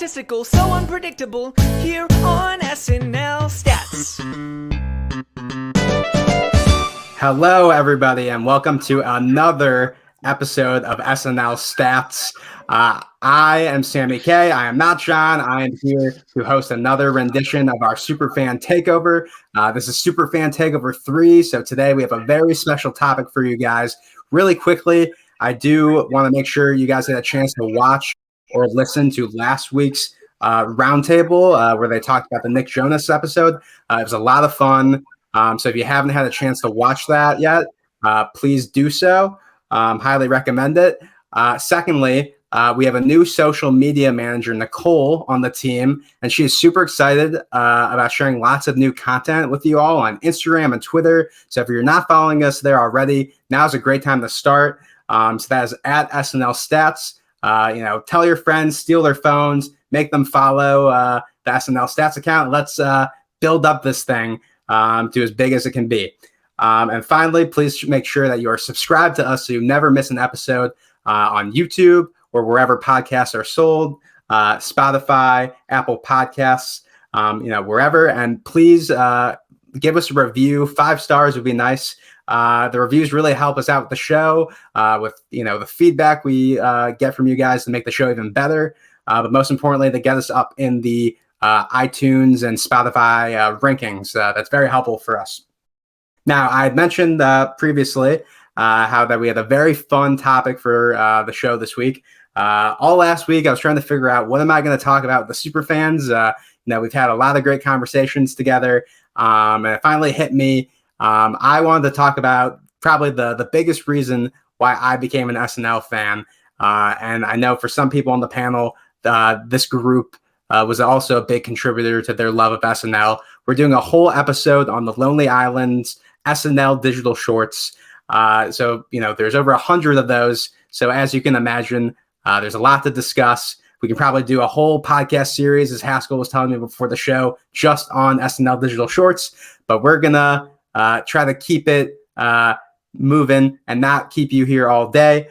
statistical, so unpredictable, here on SNL Stats. Hello, everybody, and welcome to another episode of SNL Stats. I am Sammy Kay. I am not John. I am here to host another rendition of our Superfan Takeover. This is Superfan Takeover 3, so today we have a very special topic for you guys. Really quickly, I do want to make sure you guys get a chance to watch or listen to last week's roundtable where they talked about the Nick Jonas episode. It was a lot of fun. So if you haven't had a chance to watch that yet, please do so. Highly recommend it. Secondly, we have a new social media manager, Nicole, on the team, and she is super excited about sharing lots of new content with you all on Instagram and Twitter. So if you're not following us there already, now is a great time to start. So that is at SNL Stats. Tell your friends, steal their phones, make them follow the SNL Stats account. Let's build up this thing to as big as it can be. And finally, please make sure that you are subscribed to us so you never miss an episode on YouTube or wherever podcasts are sold, Spotify, Apple Podcasts, wherever. And please give us a review. 5 stars would be nice. The reviews really help us out with the show, with the feedback we get from you guys to make the show even better. But most importantly, to get us up in the iTunes and Spotify rankings. That's very helpful for us. Now, I had mentioned previously how that we had a very fun topic for the show this week. All last week, I was trying to figure out what am I going to talk about with the Superfans. We've had a lot of great conversations together, and it finally hit me. I wanted to talk about probably the biggest reason why I became an SNL fan. And I know for some people on the panel, this group was also a big contributor to their love of SNL. We're doing a whole episode on the Lonely Island's SNL digital shorts. So there's over 100 of those. So as you can imagine, there's a lot to discuss. We can probably do a whole podcast series, as Haskell was telling me before the show, just on SNL digital shorts. But we're going to try to keep it moving and not keep you here all day.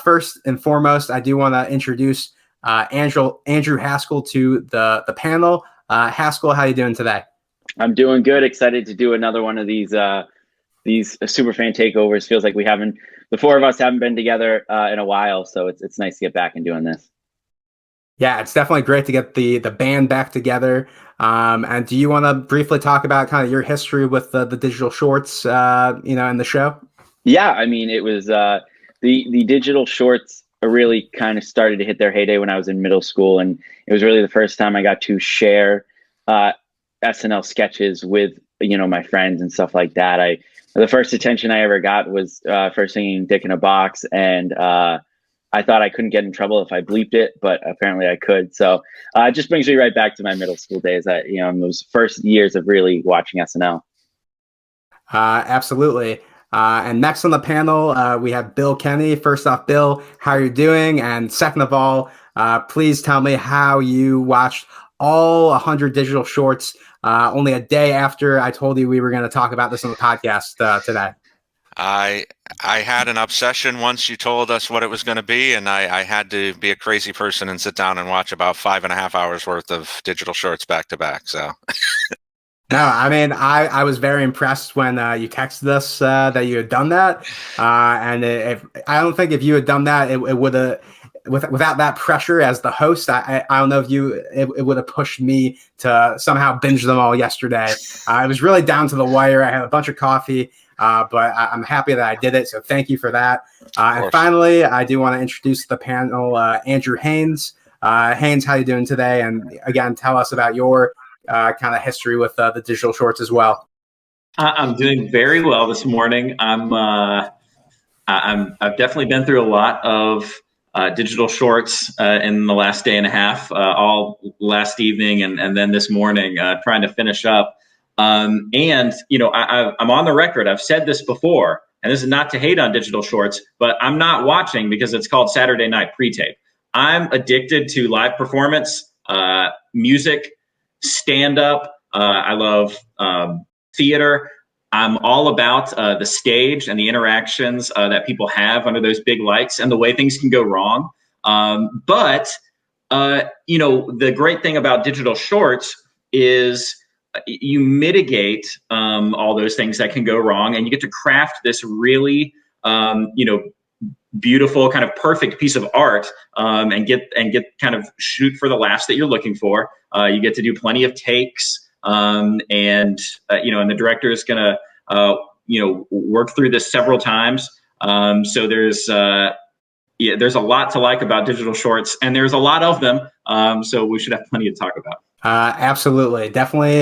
First and foremost, I do want to introduce Andrew Haskell to the panel. Haskell, how are you doing today? I'm doing good. Excited to do another one of these Superfan Takeovers. Feels like the 4 of us haven't been together in a while, so it's nice to get back and doing this. Yeah, it's definitely great to get the band back together. And do you want to briefly talk about kind of your history with the digital shorts, in the show? Yeah, I mean, it was the digital shorts really kind of started to hit their heyday when I was in middle school, and it was really the first time I got to share SNL sketches with my friends and stuff like that. The first attention I ever got was for singing "Dick in a Box," and I thought I couldn't get in trouble if I bleeped it, but apparently I could. So it just brings me right back to my middle school days. In those first years of really watching SNL. Absolutely. And next on the panel, we have Bill Kenney. First off, Bill, how are you doing? And second of all, please tell me how you watched all 100 digital shorts only a day after I told you we were going to talk about this on the podcast today. I had an obsession once you told us what it was going to be, and I had to be a crazy person and sit down and watch about 5.5 hours worth of digital shorts back to back. So. No, I mean, I was very impressed when you texted us that you had done that. And I don't think if you had done that, it would have, without that pressure as the host, I don't know if it would have pushed me to somehow binge them all yesterday. It was really down to the wire. I had a bunch of coffee, but I'm happy that I did it. So thank you for that. And finally, I do want to introduce the panel, Andrew Haynes. Haynes, how you doing today? And again, tell us about your kind of history with the digital shorts as well. I'm doing very well this morning. I've definitely been through a lot of digital shorts in the last day and a half, all last evening and then this morning, trying to finish up. I'm on the record. I've said this before, and this is not to hate on digital shorts, but I'm not watching because it's called Saturday Night Pre-Tape. I'm addicted to live performance, music, stand-up. I love theater. I'm all about the stage and the interactions that people have under those big lights and the way things can go wrong. But The great thing about digital shorts is you mitigate all those things that can go wrong, and you get to craft this really, beautiful, kind of perfect piece of art, and get kind of shoot for the laughs that you're looking for. You get to do plenty of takes, and the director is going to, work through this several times. So there's a lot to like about digital shorts, and there's a lot of them. So we should have plenty to talk about. Absolutely. Definitely.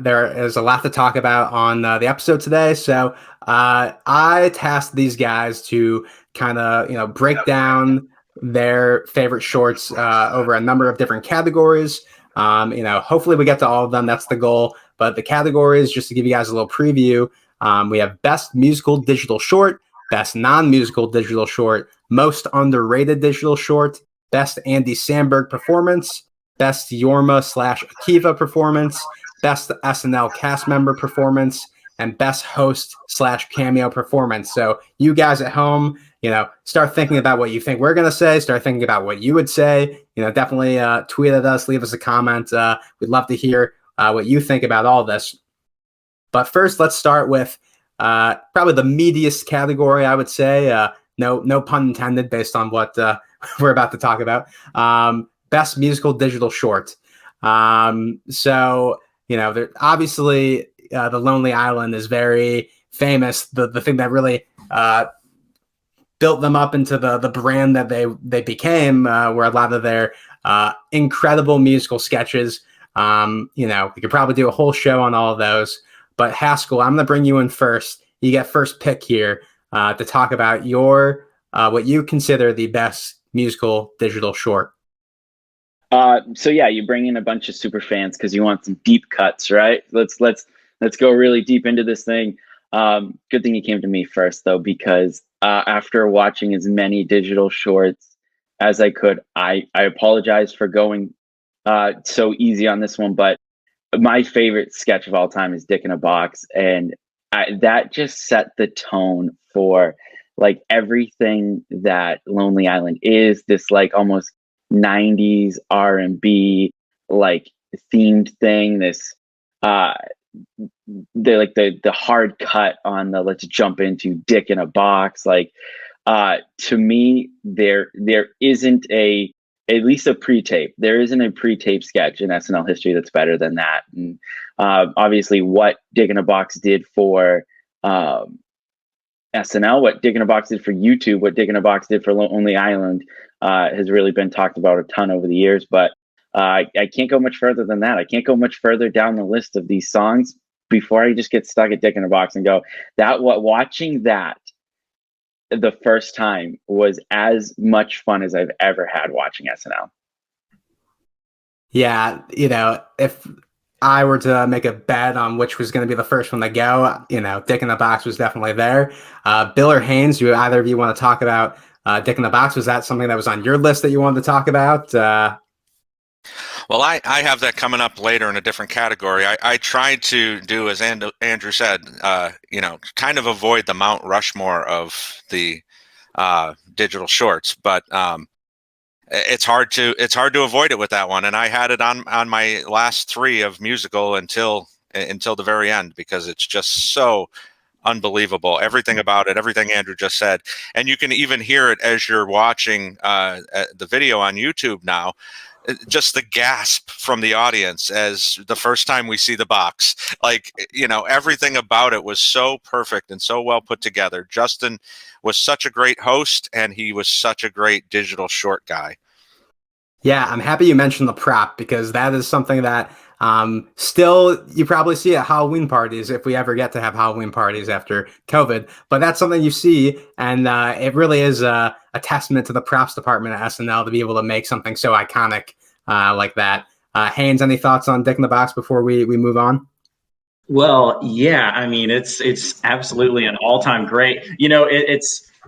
There is a lot to talk about on the episode today. So I tasked these guys to kind of, break down their favorite shorts over a number of different categories. Hopefully we get to all of them. That's the goal. But the categories, just to give you guys a little preview, we have best musical digital short, best non-musical digital short, most underrated digital short, best Andy Samberg performance, best Yorma/Akiva performance, best SNL cast member performance, and best host/cameo performance. So you guys at home, start thinking about what you think we're going to say, start thinking about what you would say, definitely tweet at us, leave us a comment. We'd love to hear what you think about all this. But first, let's start with probably the meatiest category, I would say. No pun intended, based on what we're about to talk about. Best musical digital short. Obviously, The Lonely Island is very famous. The thing that really built them up into the brand that they became, were a lot of their incredible musical sketches. We could probably do a whole show on all of those. But Haskell, I'm going to bring you in first. You get first pick here to talk about your what you consider the best musical digital short. You bring in a bunch of super fans because you want some deep cuts, right? Let's go really deep into this thing. Good thing you came to me first, though, because after watching as many digital shorts as I could, I apologize for going so easy on this one, but my favorite sketch of all time is Dick in a Box, and that just set the tone for like everything that Lonely Island is. This like almost 90s R&B like themed thing. This the hard cut on the let's jump into Dick in a Box. Like to me, there isn't at least a pre-tape. There isn't a pre-tape sketch in SNL history that's better than that. And obviously, what Dick in a Box did for SNL, what Dick in a Box did for YouTube, what Dick in a Box did for Lonely Island has really been talked about a ton over the years. But I can't go much further than that. I can't go much further down the list of these songs before I just get stuck at Dick in a Box and go, watching that the first time was as much fun as I've ever had watching SNL. Yeah, if I were to make a bet on which was going to be the first one to go, Dick in the Box was definitely there. Bill or Haynes, do either of you want to talk about Dick in the Box? Was that something that was on your list that you wanted to talk about? Well, I have that coming up later in a different category. I tried to do, as Andrew said, kind of avoid the Mount Rushmore of the digital shorts, but it's hard to avoid it with that one. And I had it on my last three of musical until the very end, because it's just so unbelievable. Everything about it, everything Andrew just said. And you can even hear it as you're watching the video on YouTube now. Just the gasp from the audience as the first time we see the box. Like, everything about it was so perfect and so well put together. Justin was such a great host, and he was such a great digital short guy. Yeah, I'm happy you mentioned the prop, because that is something that still you probably see at Halloween parties, if we ever get to have Halloween parties after COVID. But that's something you see, and it really is a testament to the props department at SNL to be able to make something so iconic like that. Haynes, any thoughts on Dick in the Box before we move on? Well, yeah, I mean, it's absolutely an all-time great.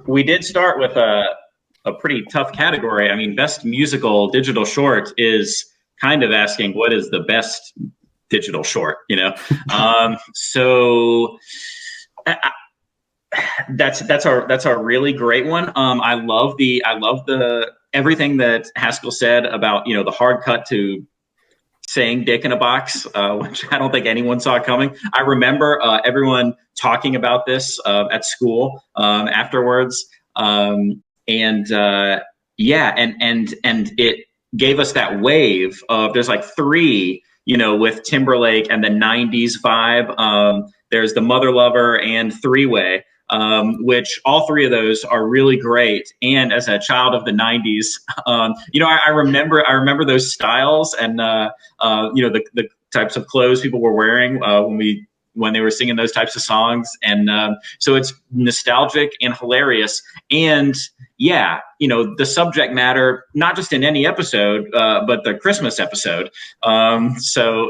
We did start with a pretty tough category. I mean, best musical digital short is kind of asking what is the best digital short, So That's a really great one. I love the everything that Haskell said about, the hard cut to saying dick in a box, which I don't think anyone saw coming. I remember everyone talking about this at school afterwards. And it gave us that wave of, there's like three, with Timberlake and the 90s vibe. There's the Mother Lover and Three Way, which all three of those are really great. And as a child of the 90s, I remember those styles and the types of clothes people were wearing when they were singing those types of songs. And so it's nostalgic and hilarious. And yeah, the subject matter, not just in any episode, but the Christmas episode. So,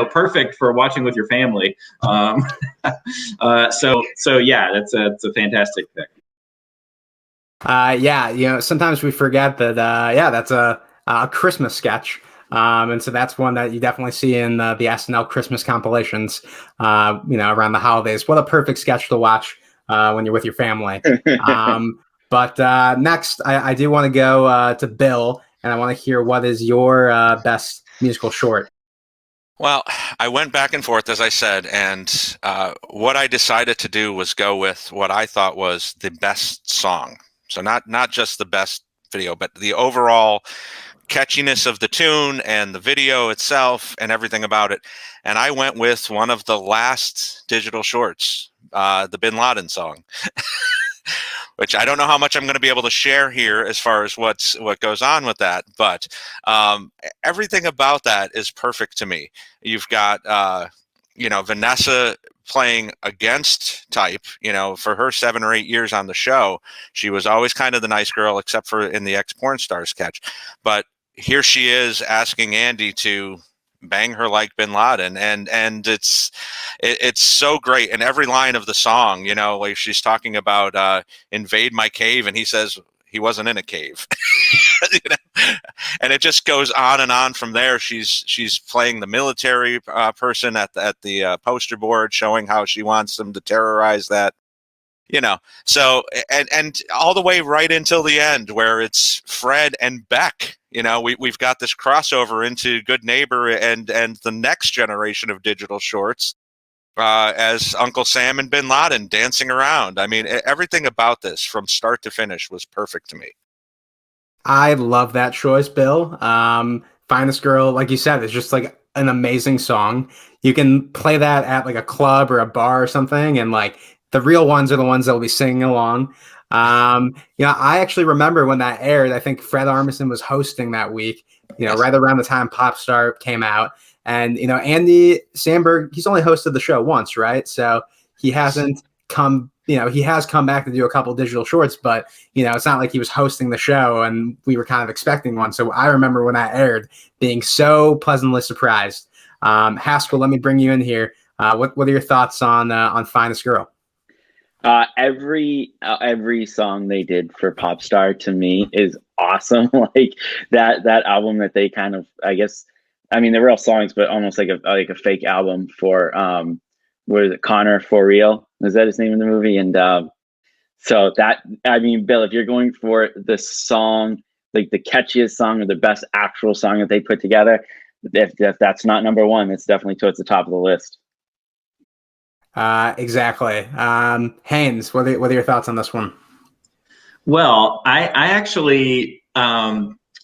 perfect for watching with your family. So yeah, that's a fantastic pick. Sometimes we forget that, that's a Christmas sketch. And so that's one that you definitely see in the SNL Christmas compilations, around the holidays. What a perfect sketch to watch when you're with your family. But next, I do want to go to Bill, and I want to hear what is your best musical short. Well, I went back and forth, as I said, and what I decided to do was go with what I thought was the best song. So not just the best video, but the overall catchiness of the tune and the video itself and everything about it. And I went with one of the last digital shorts, the Bin Laden song, which I don't know how much I'm going to be able to share here as far as what goes on with that. But everything about that is perfect to me. You've got, Vanessa playing against type, for her 7 or 8 years on the show. She was always kind of the nice girl, except for in the ex-porn star sketch. But here she is asking Andy to bang her like Bin Laden, and it's so great. And every line of the song, like she's talking about invade my cave, and he says he wasn't in a cave. And it just goes on and on from there. She's playing the military person at the poster board, showing how she wants them to terrorize that. So and all the way right until the end, where it's Fred and Beck. We've got this crossover into Good Neighbor and the next generation of digital shorts, as Uncle Sam and Bin Laden dancing around. I mean, everything about this from start to finish was perfect to me. I love that choice, Bill. Finest Girl, like you said, is just like an amazing song. You can play that at like a club or a bar or something, and like the real ones are the ones that will be singing along. I actually remember when that aired. I think Fred Armisen was hosting that week, right around the time Popstar came out. And, Andy Samberg, he's only hosted the show once, right? So he hasn't come, he has come back to do a couple digital shorts, but, it's not like he was hosting the show and we were kind of expecting one. So I remember when that aired being so pleasantly surprised. Haskell, let me bring you in here. What are your thoughts on Finest Girl? Every song they did for Popstar to me is awesome. Like that album that they kind of, I guess, I mean, they're real songs, but almost like a fake album for what is it, Connor For Real? Is that his name in the movie? And so that, I mean, Bill, if you're going for the song, like the catchiest song or the best actual song that they put together, if that's not number one, it's definitely towards the top of the list. Exactly. Haynes, what are your thoughts on this one? Well, I actually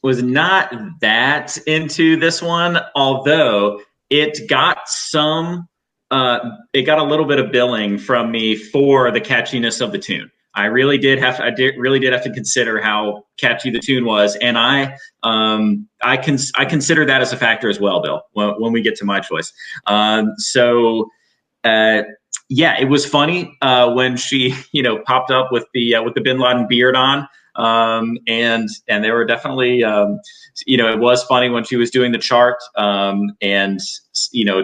was not that into this one, although it got a little bit of billing from me for the catchiness of the tune. I really did have to consider how catchy the tune was, and I consider that as a factor as well, Bill, when we get to my choice. Yeah, it was funny when she, popped up with the Bin Laden beard on, and there were definitely, it was funny when she was doing the chart, and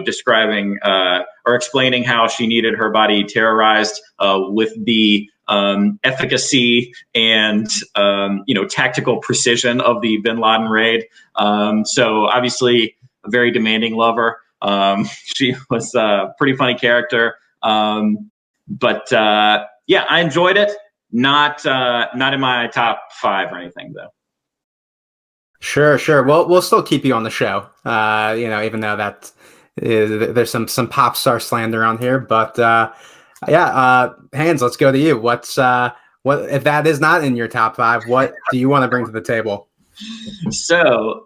describing or explaining how she needed her body terrorized with the efficacy and tactical precision of the Bin Laden raid. So obviously a very demanding lover. She was a pretty funny character. But yeah, I enjoyed it. Not in my top 5 or anything though. Sure. Well, we'll still keep you on the show. Even though that there's some pop star slander on here, but Haynes, let's go to you. What if that is not in your top 5? What do you want to bring to the table? So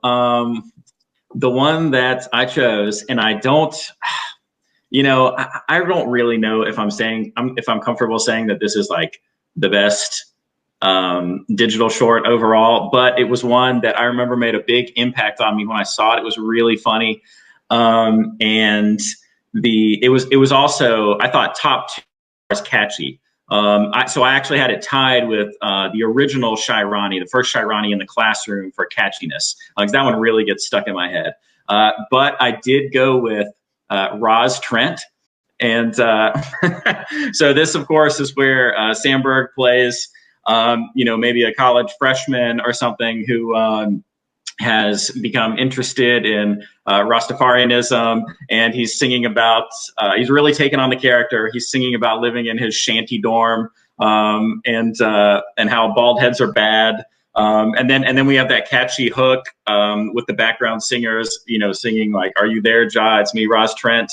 the one that I chose, and I don't, I don't really know if I'm comfortable saying that this is like the best digital short overall, but it was one that I remember made a big impact on me when I saw it. It was really funny, and it was also, I thought, top 2 as catchy. So I actually had it tied with the original Shy Ronnie, the first Shy Ronnie in the Classroom, for catchiness. Like that one really gets stuck in my head. But I did go with Roz Trent. And so this, of course, is where Samberg plays, maybe a college freshman or something who has become interested in Rastafarianism, and he's singing about, he's really taken on the character. He's singing about living in his shanty dorm, and how bald heads are bad. And then we have that catchy hook with the background singers, singing like, "Are you there, Ja? It's me, Roz Trent."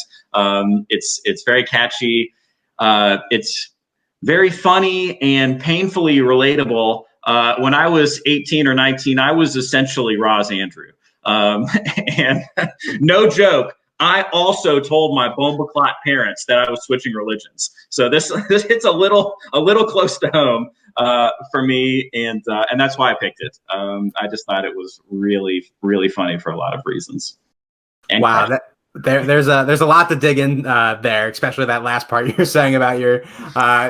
It's very catchy. It's very funny and painfully relatable. When I was 18 or 19, I was essentially Roz Andrew. And no joke, I also told my Bombaclot parents that I was switching religions. So this hits a little close to home for me, and that's why I picked it. I just thought it was really, really funny for a lot of reasons. And wow, there's a lot to dig in there, especially that last part you're saying about your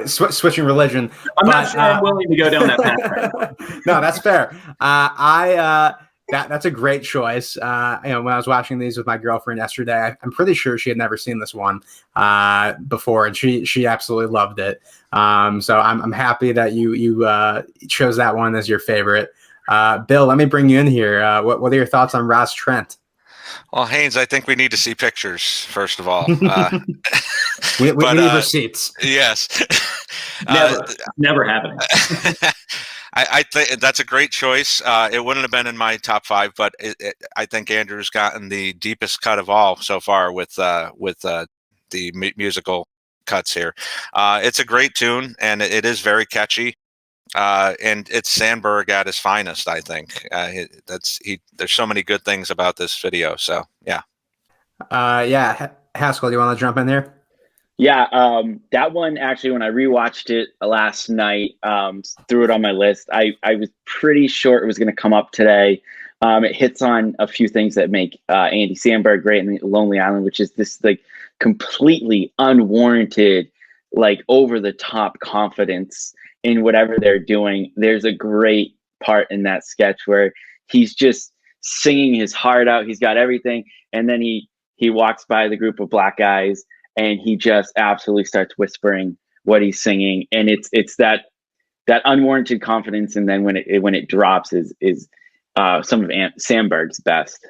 switching religion. I'm not sure I'm willing to go down that path right now. No, that's fair. That's a great choice. When I was watching these with my girlfriend yesterday, I'm pretty sure she had never seen this one before, and she absolutely loved it. So I'm happy that you chose that one as your favorite. Bill, let me bring you in here. What are your thoughts on Roz Trent? Well, Haynes, I think we need to see pictures first of all. We need receipts. Yes. Never happening. I think that's a great choice. It wouldn't have been in my top 5, but I think Andrew's gotten the deepest cut of all so far with the musical cuts here. It's a great tune, and it is very catchy. And it's Samberg at his finest, I think. There's so many good things about this video. So yeah. Haskell, do you want to jump in there? Yeah, that one actually, when I rewatched it last night, threw it on my list. I was pretty sure it was going to come up today. It hits on a few things that make Andy Samberg great in Lonely Island, which is this like completely unwarranted, like over the top confidence in whatever they're doing. There's a great part in that sketch where he's just singing his heart out. He's got everything, and then he walks by the group of black guys, and he just absolutely starts whispering what he's singing, and it's that unwarranted confidence, and then when it drops is some of Samberg's best.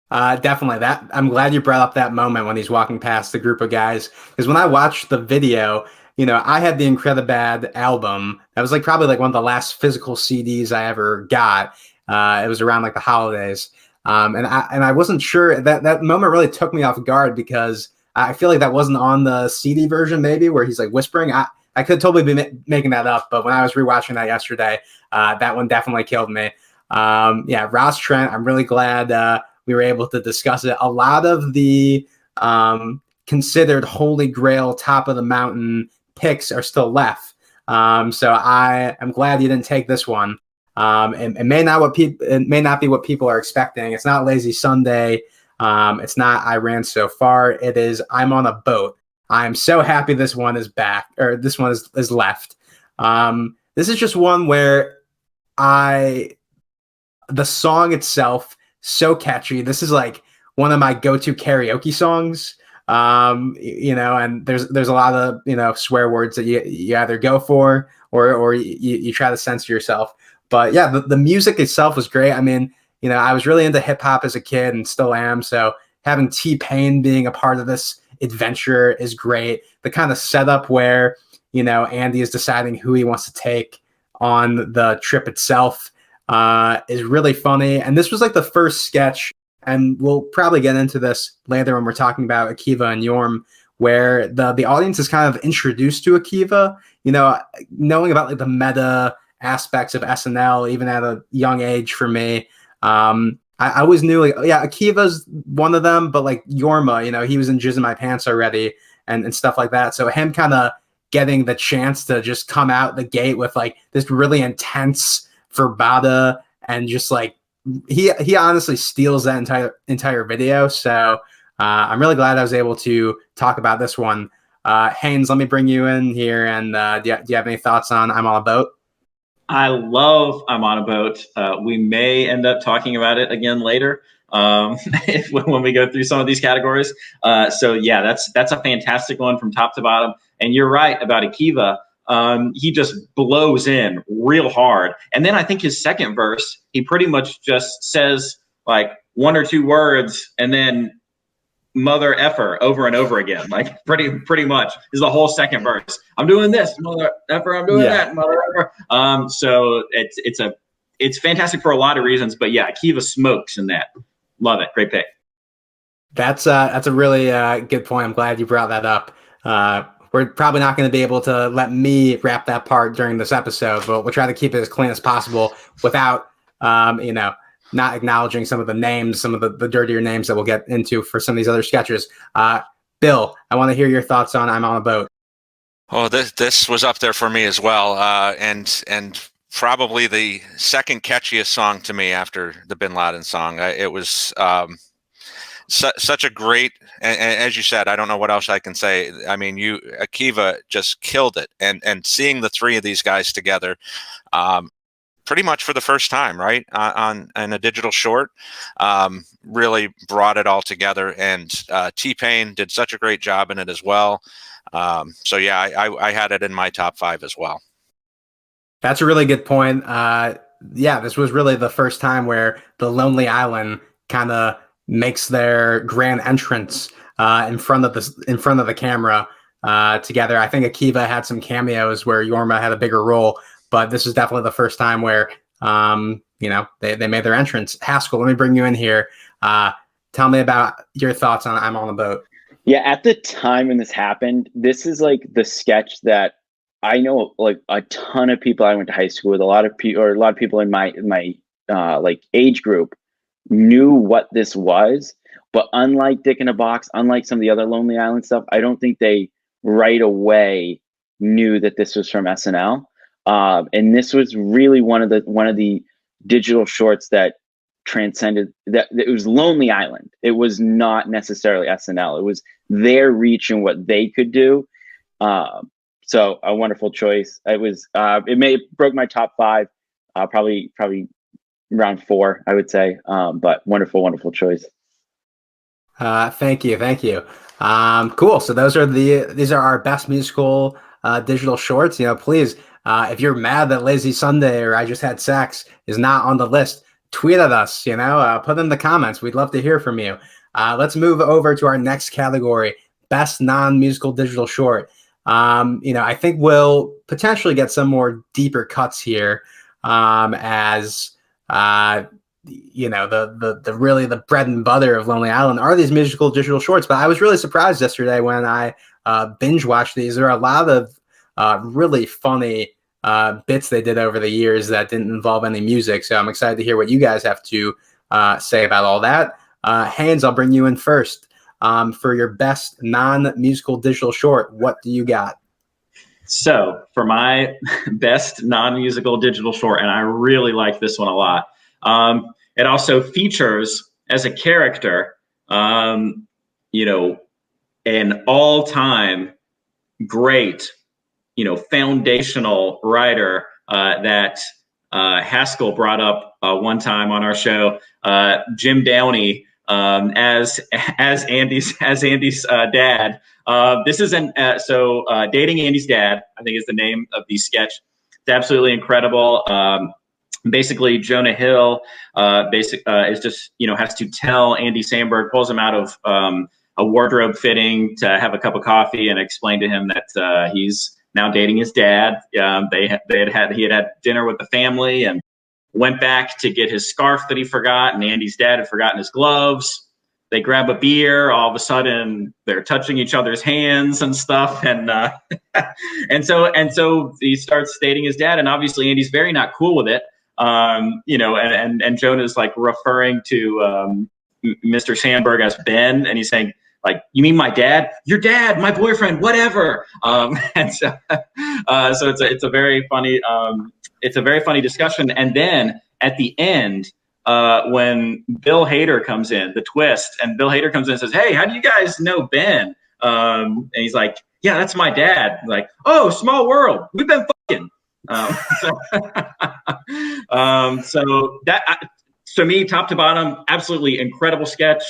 Definitely. That I'm glad you brought up that moment when he's walking past the group of guys, because when I watched the video, I had the Incredibad album. That was probably one of the last physical CDs I ever got. It was around the holidays, and I wasn't sure. That moment really took me off guard, because I feel like that wasn't on the CD version, maybe, where he's whispering. I could totally be making that up, but when I was rewatching that yesterday, that one definitely killed me. Roz Trent, I'm really glad we were able to discuss it. A lot of the considered holy grail top of the mountain picks are still left. So I am glad you didn't take this one. It may not be what people are expecting. It's not Lazy Sunday. It's not I Ran So Far. It is I'm on a Boat. I'm so happy this one is back, or this one is left. This is just one where the song itself, so catchy. This is one of my go-to karaoke songs. And there's a lot of, swear words that you either go for or you try to censor yourself. But yeah, the music itself was great. I mean, I was really into hip hop as a kid and still am. So having T-Pain being a part of this adventure is great. The kind of setup where, Andy is deciding who he wants to take on the trip itself is really funny. And this was like the first sketch, and we'll probably get into this later when we're talking about Akiva and Yorm, where the audience is kind of introduced to Akiva, knowing about like the meta aspects of SNL, even at a young age for me. I always knew, like, yeah, Akiva's one of them, but like Yorma, he was in Jizz in My Pants already and stuff like that. So him kind of getting the chance to just come out the gate with like this really intense verbata, and just like he honestly steals that entire video. So I'm really glad I was able to talk about this one. Haynes, let me bring you in here, and do you have any thoughts on I'm on a Boat? I love I'm on a Boat. We may end up talking about it again later when we go through some of these categories. So yeah, that's a fantastic one from top to bottom. And you're right about Akiva. He just blows in real hard. And then I think his second verse, he pretty much just says like one or two words and then mother effer over and over again. Like pretty much is the whole second verse. I'm doing this, mother effer, I'm doing that, mother effer. So it's fantastic for a lot of reasons, but yeah, Akiva smokes in that. Love it. Great pick. That's a really good point. I'm glad you brought that up. We're probably not going to be able to let me wrap that part during this episode, but we'll try to keep it as clean as possible without, not acknowledging some of the names, some of the dirtier names that we'll get into for some of these other sketches. Bill, I want to hear your thoughts on I'm on a Boat. Oh, this was up there for me as well, and probably the second catchiest song to me after the Bin Laden song. It was such a great, and as you said, I don't know what else I can say. I mean, Akiva just killed it, and seeing the three of these guys together, pretty much for the first time, right, on a digital short, really brought it all together. And T-Pain did such a great job in it as well. So yeah, I had it in my top 5 as well. That's a really good point. Yeah, this was really the first time where the Lonely Island kind of makes their grand entrance in front of the camera together. I think Akiva had some cameos where Yorma had a bigger role, but this is definitely the first time where they made their entrance. Haskell, let me bring you in here. Tell me about your thoughts on I'm on a Boat. Yeah, at the time when this happened, this is like the sketch that I know, like a ton of people I went to high school with, a lot of people in my like age group knew what this was. But unlike Dick in a Box, unlike some of the other Lonely Island stuff, I don't think they right away knew that this was from SNL. And this was really one of the digital shorts that transcended that. It was Lonely Island. It was not necessarily SNL. It was their reach and what they could do. So a wonderful choice. It was. It broke my top 5. Probably round 4, I would say. But wonderful choice. Thank you. Cool. So these are our best musical digital shorts. Please, if you're mad that Lazy Sunday or I Just Had Sex is not on the list, tweet at us. Put in the comments. We'd love to hear from you. Let's move over to our next category: best non-musical digital short. I think we'll potentially get some more deeper cuts here, as the bread and butter of Lonely Island are these musical digital shorts. But I was really surprised yesterday when I binge watched these. There are a lot of really funny bits they did over the years that didn't involve any music. So I'm excited to hear what you guys have to say about all that. Haynes, I'll bring you in first. For your best non-musical digital short, what do you got? So for my best non-musical digital short, and I really like this one a lot. It also features as a character, an all-time great, foundational writer that Haskell brought up one time on our show, Jim Downey, as Andy's dad. This is Dating Andy's Dad, I think is the name of the sketch. It's absolutely incredible. Basically, Jonah Hill is just has to tell Andy Samberg, pulls him out of a wardrobe fitting to have a cup of coffee and explain to him that he's now dating his dad. He had had dinner with the family and went back to get his scarf that he forgot, and Andy's dad had forgotten his gloves. They grab a beer. All of a sudden, they're touching each other's hands and stuff, and and so he starts dating his dad, and obviously Andy's very not cool with it. And Jonah's like referring to Mr. Samberg as Ben, and he's saying, like, you mean my dad? Your dad, my boyfriend, whatever. And so it's a very funny discussion. And then at the end, when Bill Hader comes in, the twist, and Bill Hader comes in and says, "Hey, how do you guys know Ben?" And he's like, "Yeah, that's my dad." Like, "Oh, small world. We've been fucking." So that, to me, top to bottom, absolutely incredible sketch.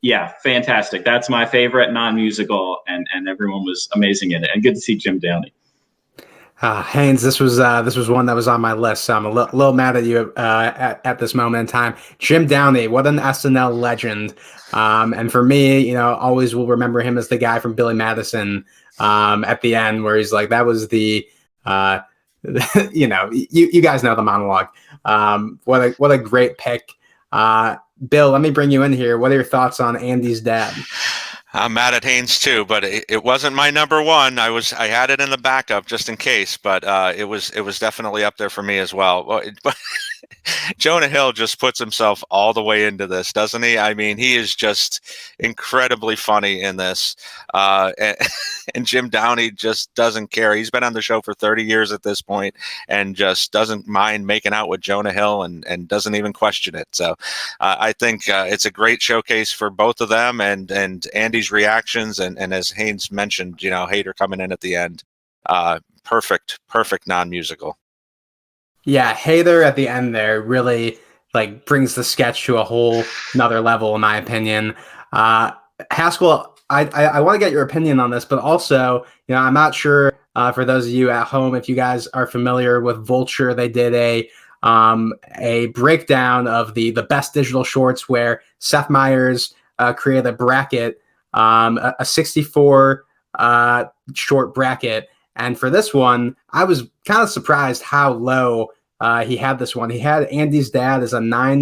Yeah, fantastic. That's my favorite non-musical, and everyone was amazing in it. And good to see Jim Downey. Haynes, this was one that was on my list, so I'm a little mad at you at this moment in time. Jim Downey, what an SNL legend, and for me, always will remember him as the guy from Billy Madison at the end, where he's like, that was the, you guys know the monologue. What a great pick. Bill, let me bring you in here. What are your thoughts on Andy's dad? I'm mad at Haynes too, but it wasn't my number one. I had it in the backup just in case, but it was definitely up there for me as well. But Jonah Hill just puts himself all the way into this, doesn't he? I mean, he is just incredibly funny in this. And Jim Downey just doesn't care. He's been on the show for 30 years at this point and just doesn't mind making out with Jonah Hill and doesn't even question it. So I think it's a great showcase for both of them and Andy's reactions. And as Haynes mentioned, Hader coming in at the end. Perfect non-musical. Yeah, Hader at the end there really brings the sketch to a whole another level, in my opinion. Haskell, I want to get your opinion on this, but also, I'm not sure for those of you at home, if you guys are familiar with Vulture, they did a breakdown of the best digital shorts where Seth Meyers created a bracket, a 64 short bracket. And for this one, I was kind of surprised how low he had this one. He had Andy's dad as a number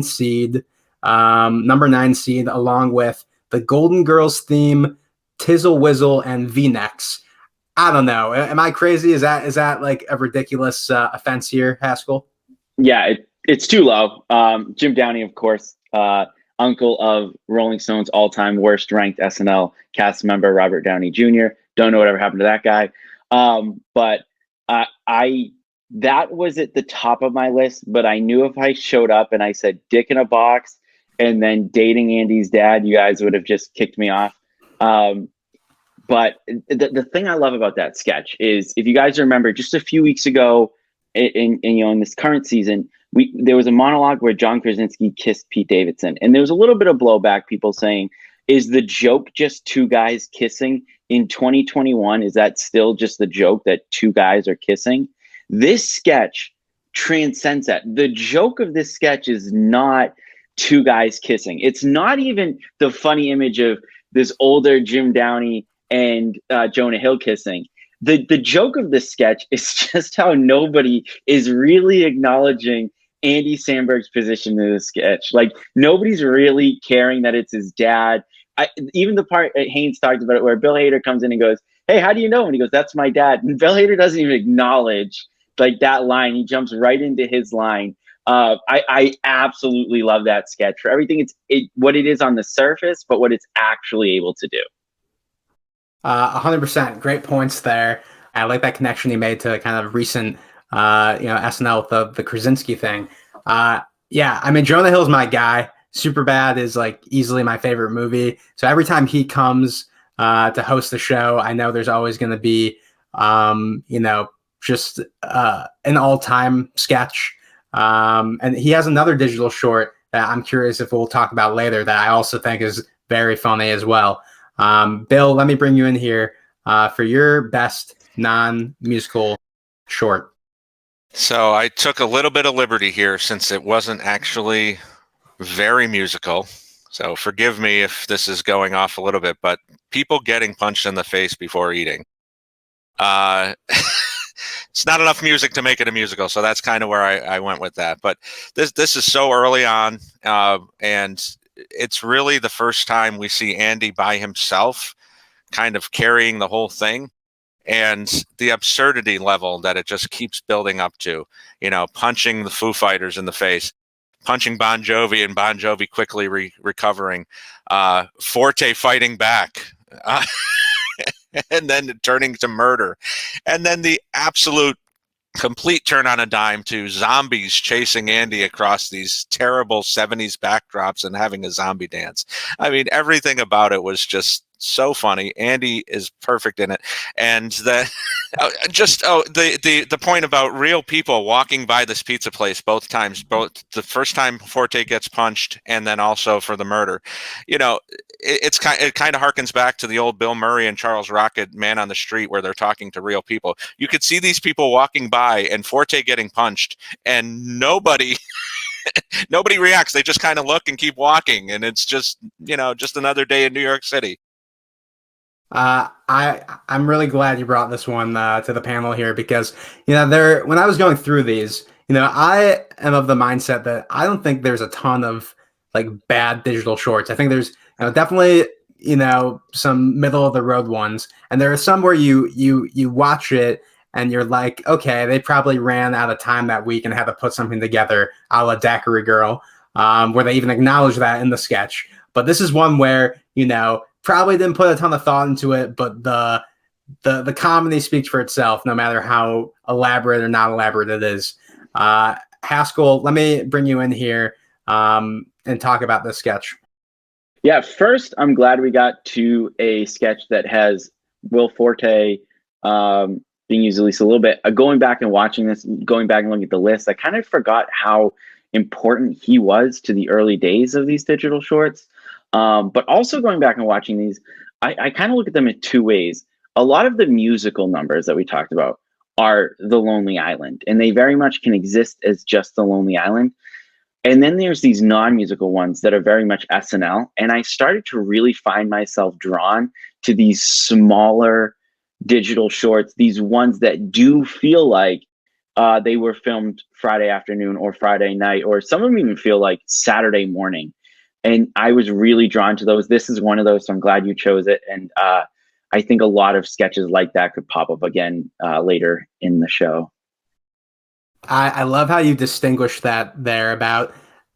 9 seed, along with the Golden Girls theme, Tizzle Wizzle, and V-necks. I don't know. Am I crazy? Is that like a ridiculous offense here, Haskell? Yeah, it's too low. Jim Downey, of course, uncle of Rolling Stone's all-time worst ranked SNL cast member, Robert Downey Jr. Don't know whatever happened to that guy. But that was at the top of my list, but I knew if I showed up and I said dick in a box and then dating Andy's dad, you guys would have just kicked me off. But the thing I love about that sketch is, if you guys remember, just a few weeks ago in this current season, there was a monologue where John Krasinski kissed Pete Davidson, and there was a little bit of blowback, people saying, is the joke just two guys kissing in 2021? Is that still just the joke that two guys are kissing? This sketch transcends that. The joke of this sketch is not two guys kissing. It's not even the funny image of this older Jim Downey and Jonah Hill kissing. The joke of this sketch is just how nobody is really acknowledging Andy Samberg's position in the sketch. Like, nobody's really caring that it's his dad. Even the part Haynes talked about it, where Bill Hader comes in and goes, "Hey, how do you know?" And he goes, "That's my dad." And Bill Hader doesn't even acknowledge that line. He jumps right into his line. I absolutely love that sketch for everything what it is on the surface, but what it's actually able to do. 100%. Great points there. I like that connection you made to kind of recent, SNL with the Krasinski thing. Yeah, I mean, Jonah Hill's my guy. Superbad is easily my favorite movie. So every time he comes to host the show, I know there's always going to be, just an all-time sketch. And he has another digital short that I'm curious if we'll talk about later that I also think is very funny as well. Bill, let me bring you in here for your best non-musical short. So I took a little bit of liberty here since it wasn't actually very musical. So forgive me if this is going off a little bit, but people getting punched in the face before eating. It's not enough music to make it a musical, so that's kind of where I went with that. But this is so early on, and it's really the first time we see Andy by himself, kind of carrying the whole thing, and the absurdity level that it just keeps building up to. Punching the Foo Fighters in the face, punching Bon Jovi, and Bon Jovi quickly recovering, Forte fighting back. And then turning to murder, and then the absolute complete turn on a dime to zombies chasing Andy across these terrible 70s backdrops and having a zombie dance. I mean, everything about it was just so funny. Andy is perfect in it. And the point about real people walking by this pizza place both times, both the first time Forte gets punched and then also for the murder, it kind of harkens back to the old Bill Murray and Charles Rocket Man on the Street, where they're talking to real people. You could see these people walking by and Forte getting punched, and nobody reacts. They just kind of look and keep walking, and it's just another day in New York City. I'm really glad you brought this one to the panel here, because when I was going through these, I am of the mindset that I don't think there's a ton of like bad digital shorts. I think there's definitely some middle of the road ones, and there are some where you watch it and you're like, okay, they probably ran out of time that week and had to put something together, a la Daiquiri Girl, where they even acknowledge that in the sketch. But this is one where probably didn't put a ton of thought into it, but the comedy speaks for itself, no matter how elaborate or not elaborate it is. Haskell, let me bring you in here and talk about this sketch. Yeah, first, I'm glad we got to a sketch that has Will Forte being used at least a little bit. Going back and watching this, going back and looking at the list, I kind of forgot how important he was to the early days of these digital shorts. But also going back and watching these, I kind of look at them in two ways. A lot of the musical numbers that we talked about are The Lonely Island, and they very much can exist as just The Lonely Island. And then there's these non-musical ones that are very much SNL. And I started to really find myself drawn to these smaller digital shorts, these ones that do feel like they were filmed Friday afternoon or Friday night, or some of them even feel like Saturday morning. And I was really drawn to those. This is one of those, so I'm glad you chose it. And I think a lot of sketches like that could pop up again later in the show. I love how you distinguish that there about,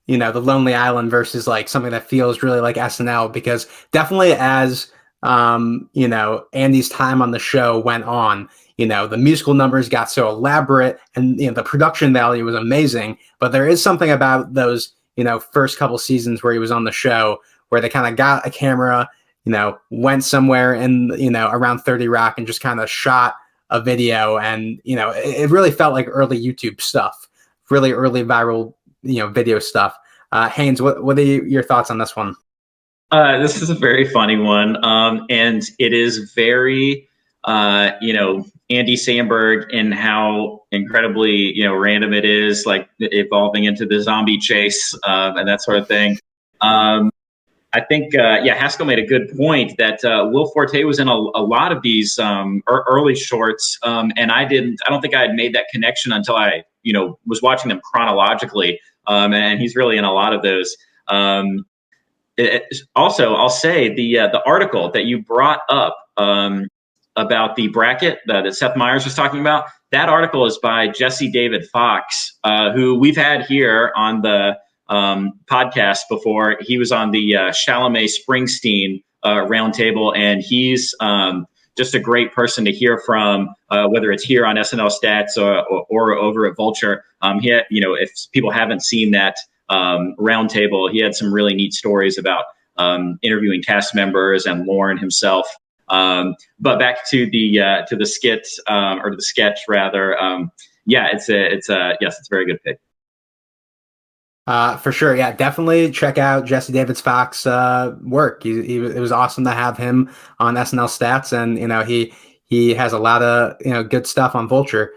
the Lonely Island versus like something that feels really like SNL, because definitely as, Andy's time on the show went on, the musical numbers got so elaborate and, the production value was amazing. But there is something about those, first couple seasons where he was on the show where they kind of got a camera, went somewhere in, around 30 Rock and just kind of shot a video, and it really felt like early YouTube stuff, really early viral video stuff. Haynes, what are your thoughts on this one? This is a very funny one, and it is very Andy Samberg in how incredibly random it is, like evolving into the zombie chase and that sort of thing. I think, Haskell made a good point that Will Forte was in a lot of these early shorts, and I don't think I had made that connection until I, was watching them chronologically, and he's really in a lot of those. Also, I'll say the article that you brought up about the bracket that Seth Meyers was talking about, that article is by Jesse David Fox, who we've had here on the podcast before. He was on the Chalamet Springsteen roundtable, and he's just a great person to hear from, whether it's here on SNL Stats or over at Vulture. He had, if people haven't seen that roundtable, he had some really neat stories about interviewing cast members and Lauren himself. But back to the skit or the sketch rather. It's a very good pick. For sure. Yeah, definitely check out Jesse David Fox's work. It was awesome to have him on SNL Stats, and he has a lot of good stuff on Vulture.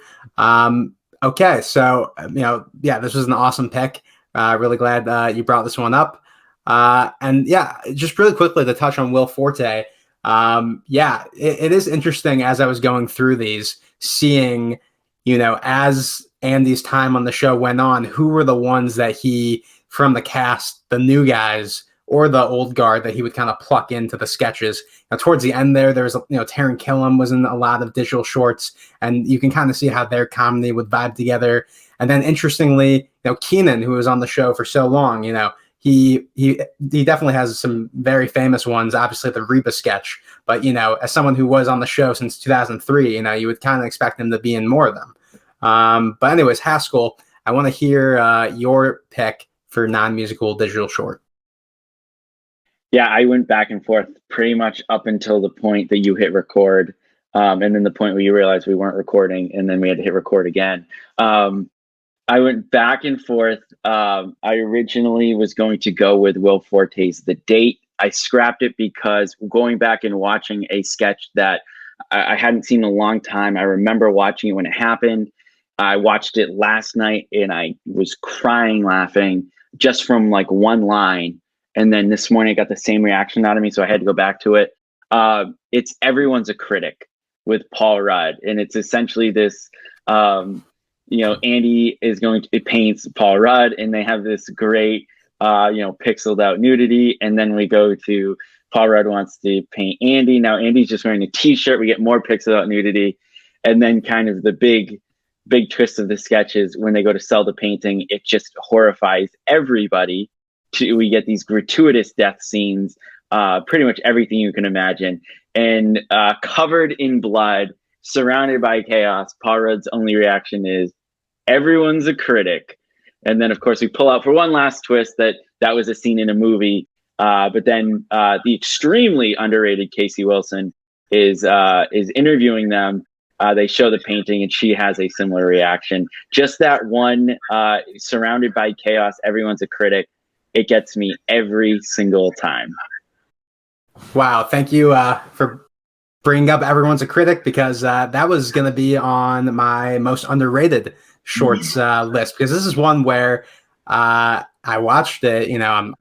Okay, so this was an awesome pick. Really glad you brought this one up. And yeah, just really quickly to touch on Will Forte. Yeah, it is interesting as I was going through these, seeing, as Andy's time on the show went on, who were the ones that he, from the cast, the new guys or the old guard, that he would kind of pluck into the sketches. Now, towards the end there was, Taron Killam was in a lot of digital shorts, and you can kind of see how their comedy would vibe together. And then interestingly, Keenan, who was on the show for so long, he definitely has some very famous ones, obviously the Reba sketch, but, as someone who was on the show since 2003, you would kind of expect him to be in more of them. But anyways, Haskell, I want to hear your pick for non-musical digital short. Yeah, I went back and forth pretty much up until the point that you hit record, and then the point where you realized we weren't recording, and then we had to hit record again. I went back and forth. I originally was going to go with Will Forte's The Date. I scrapped it because going back and watching a sketch that I hadn't seen in a long time. I remember watching it when it happened. I watched it last night and I was crying laughing just from like one line. And then this morning I got the same reaction out of me, so I had to go back to it. It's Everyone's a Critic with Paul Rudd. And it's essentially this, Andy is going to paint Paul Rudd, and they have this great, pixeled out nudity. And then we go to Paul Rudd wants to paint Andy. Now Andy's just wearing a t-shirt. We get more pixeled out nudity. And then kind of the big twist of the sketch is when they go to sell the painting, it just horrifies everybody. We get these gratuitous death scenes, pretty much everything you can imagine, and covered in blood, surrounded by chaos. Paul Rudd's only reaction is, everyone's a critic. And then, of course, we pull out for one last twist that was a scene in a movie. But then the extremely underrated Casey Wilson is interviewing them. They show the painting, and she has a similar reaction. Just that one, surrounded by chaos, everyone's a critic. It gets me every single time. Wow. Thank you for bringing up Everyone's a Critic, because that was going to be on my most underrated shorts list, because this is one where I watched it, I'm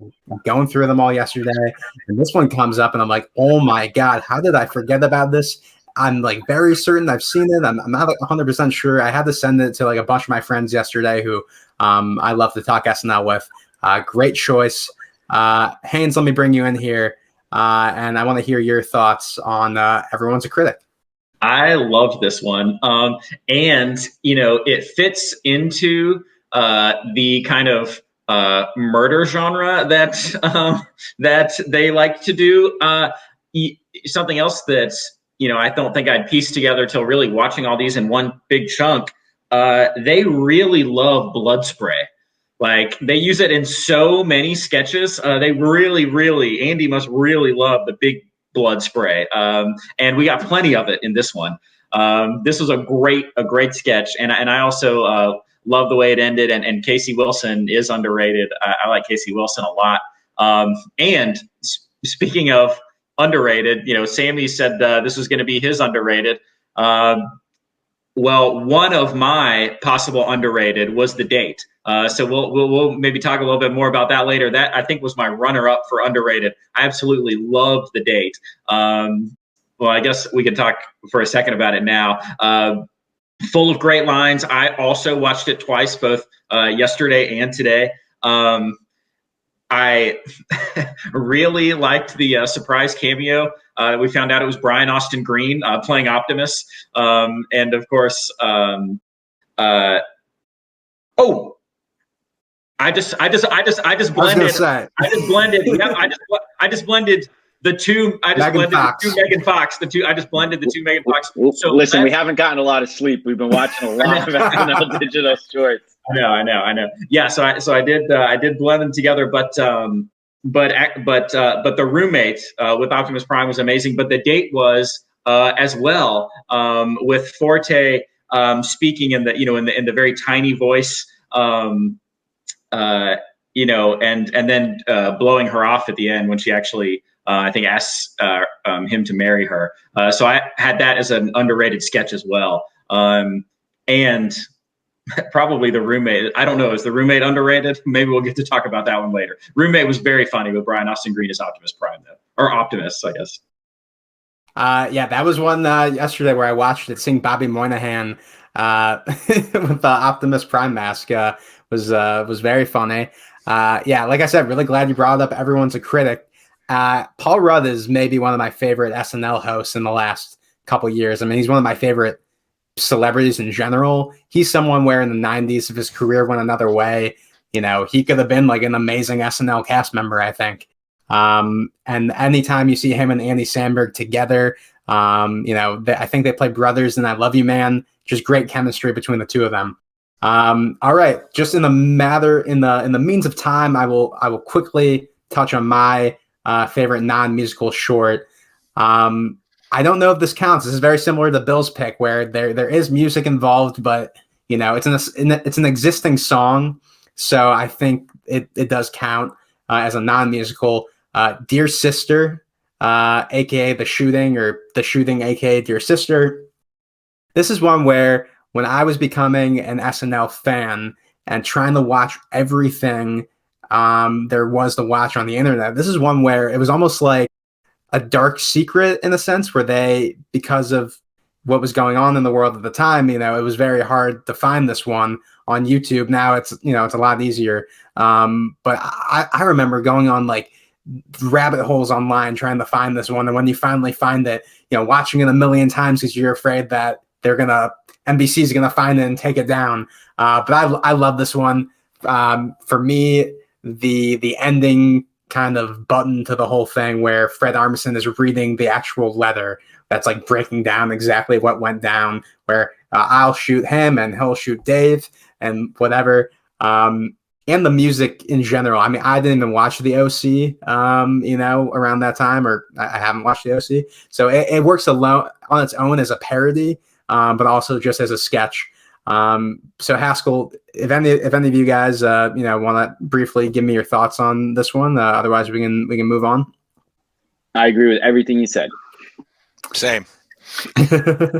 going through them all yesterday, and this one comes up and I'm like, oh my God, how did I forget about this? I'm like very certain I've seen it. I'm not 100% sure. I had to send it to like a bunch of my friends yesterday who I love to talk SNL with. Great choice. Haynes, let me bring you in here. And I want to hear your thoughts on Everyone's a Critic. I loved this one. And, it fits into the kind of murder genre that they like to do. Something else that's, I don't think I'd pieced together till really watching all these in one big chunk. They really love blood spray. Like, they use it in so many sketches. They really, Andy must really love the big blood spray. And we got plenty of it in this one. This was a great sketch. And I also love the way it ended. And Casey Wilson is underrated. I like Casey Wilson a lot. And speaking of underrated, Sammy said this was going to be his underrated. Well, one of my possible underrated was The Date. So we'll maybe talk a little bit more about that later. That, I think, was my runner-up for underrated. I absolutely loved The Date. Well, I guess we could talk for a second about it now. Full of great lines. I also watched it twice, both yesterday and today. I really liked the surprise cameo. We found out it was Brian Austin Green playing Optimus, and of course, I just blended. I just blended the two. I just blended the two Megan Fox. I just blended the two Megan Fox. So listen, we haven't gotten a lot of sleep. We've been watching a lot of SNL digital shorts. I know. Yeah, so I did blend them together, but the roommate with Optimus Prime was amazing. But The Date was as well, with Forte speaking in the very tiny voice, and then blowing her off at the end when she actually I think asks him to marry her. So I had that as an underrated sketch as well, and. Probably The Roommate. I don't know. Is The Roommate underrated? Maybe we'll get to talk about that one later. Roommate was very funny with Brian Austin Green as Optimus Prime, though. Or Optimus, I guess. Yeah, that was one yesterday where I watched it sing Bobby Moynihan with the Optimus Prime mask. Was very funny. Yeah, like I said, really glad you brought up Everyone's a Critic. Paul Rudd is maybe one of my favorite SNL hosts in the last couple years. I mean, he's one of my favorite celebrities in general. He's someone where in the 90s, if his career went another way, he could have been like an amazing SNL cast member, I think. And anytime you see him and Andy Samberg together, I think they play brothers in I Love You Man. Just great chemistry between the two of them. All right, just in the means of time, I will quickly touch on my favorite non-musical short. I don't know if this counts. This is very similar to Bill's pick, where there is music involved, but it's an existing song, so I think it does count as a non-musical. Dear Sister, aka The Shooting, or The Shooting, aka Dear Sister. This is one where when I was becoming an SNL fan and trying to watch everything there was to watch on the internet, this is one where it was almost like a dark secret in a sense, where because of what was going on in the world at the time, it was very hard to find this one on YouTube. Now it's a lot easier. But I remember going on like rabbit holes online trying to find this one, and when you finally find it, watching it a million times because you're afraid that NBC is gonna find it and take it down. But I love this one. For me, the ending kind of button to the whole thing, where Fred Armisen is reading the actual letter that's like breaking down exactly what went down, where I'll shoot him and he'll shoot Dave and whatever. And the music in general. I mean, I didn't even watch the OC, around that time, or I haven't watched the OC. So it works alone on its own as a parody, but also just as a sketch. So Haskell, if any of you guys, want to briefly give me your thoughts on this one, otherwise we can move on. I agree with everything you said. Same. Yeah,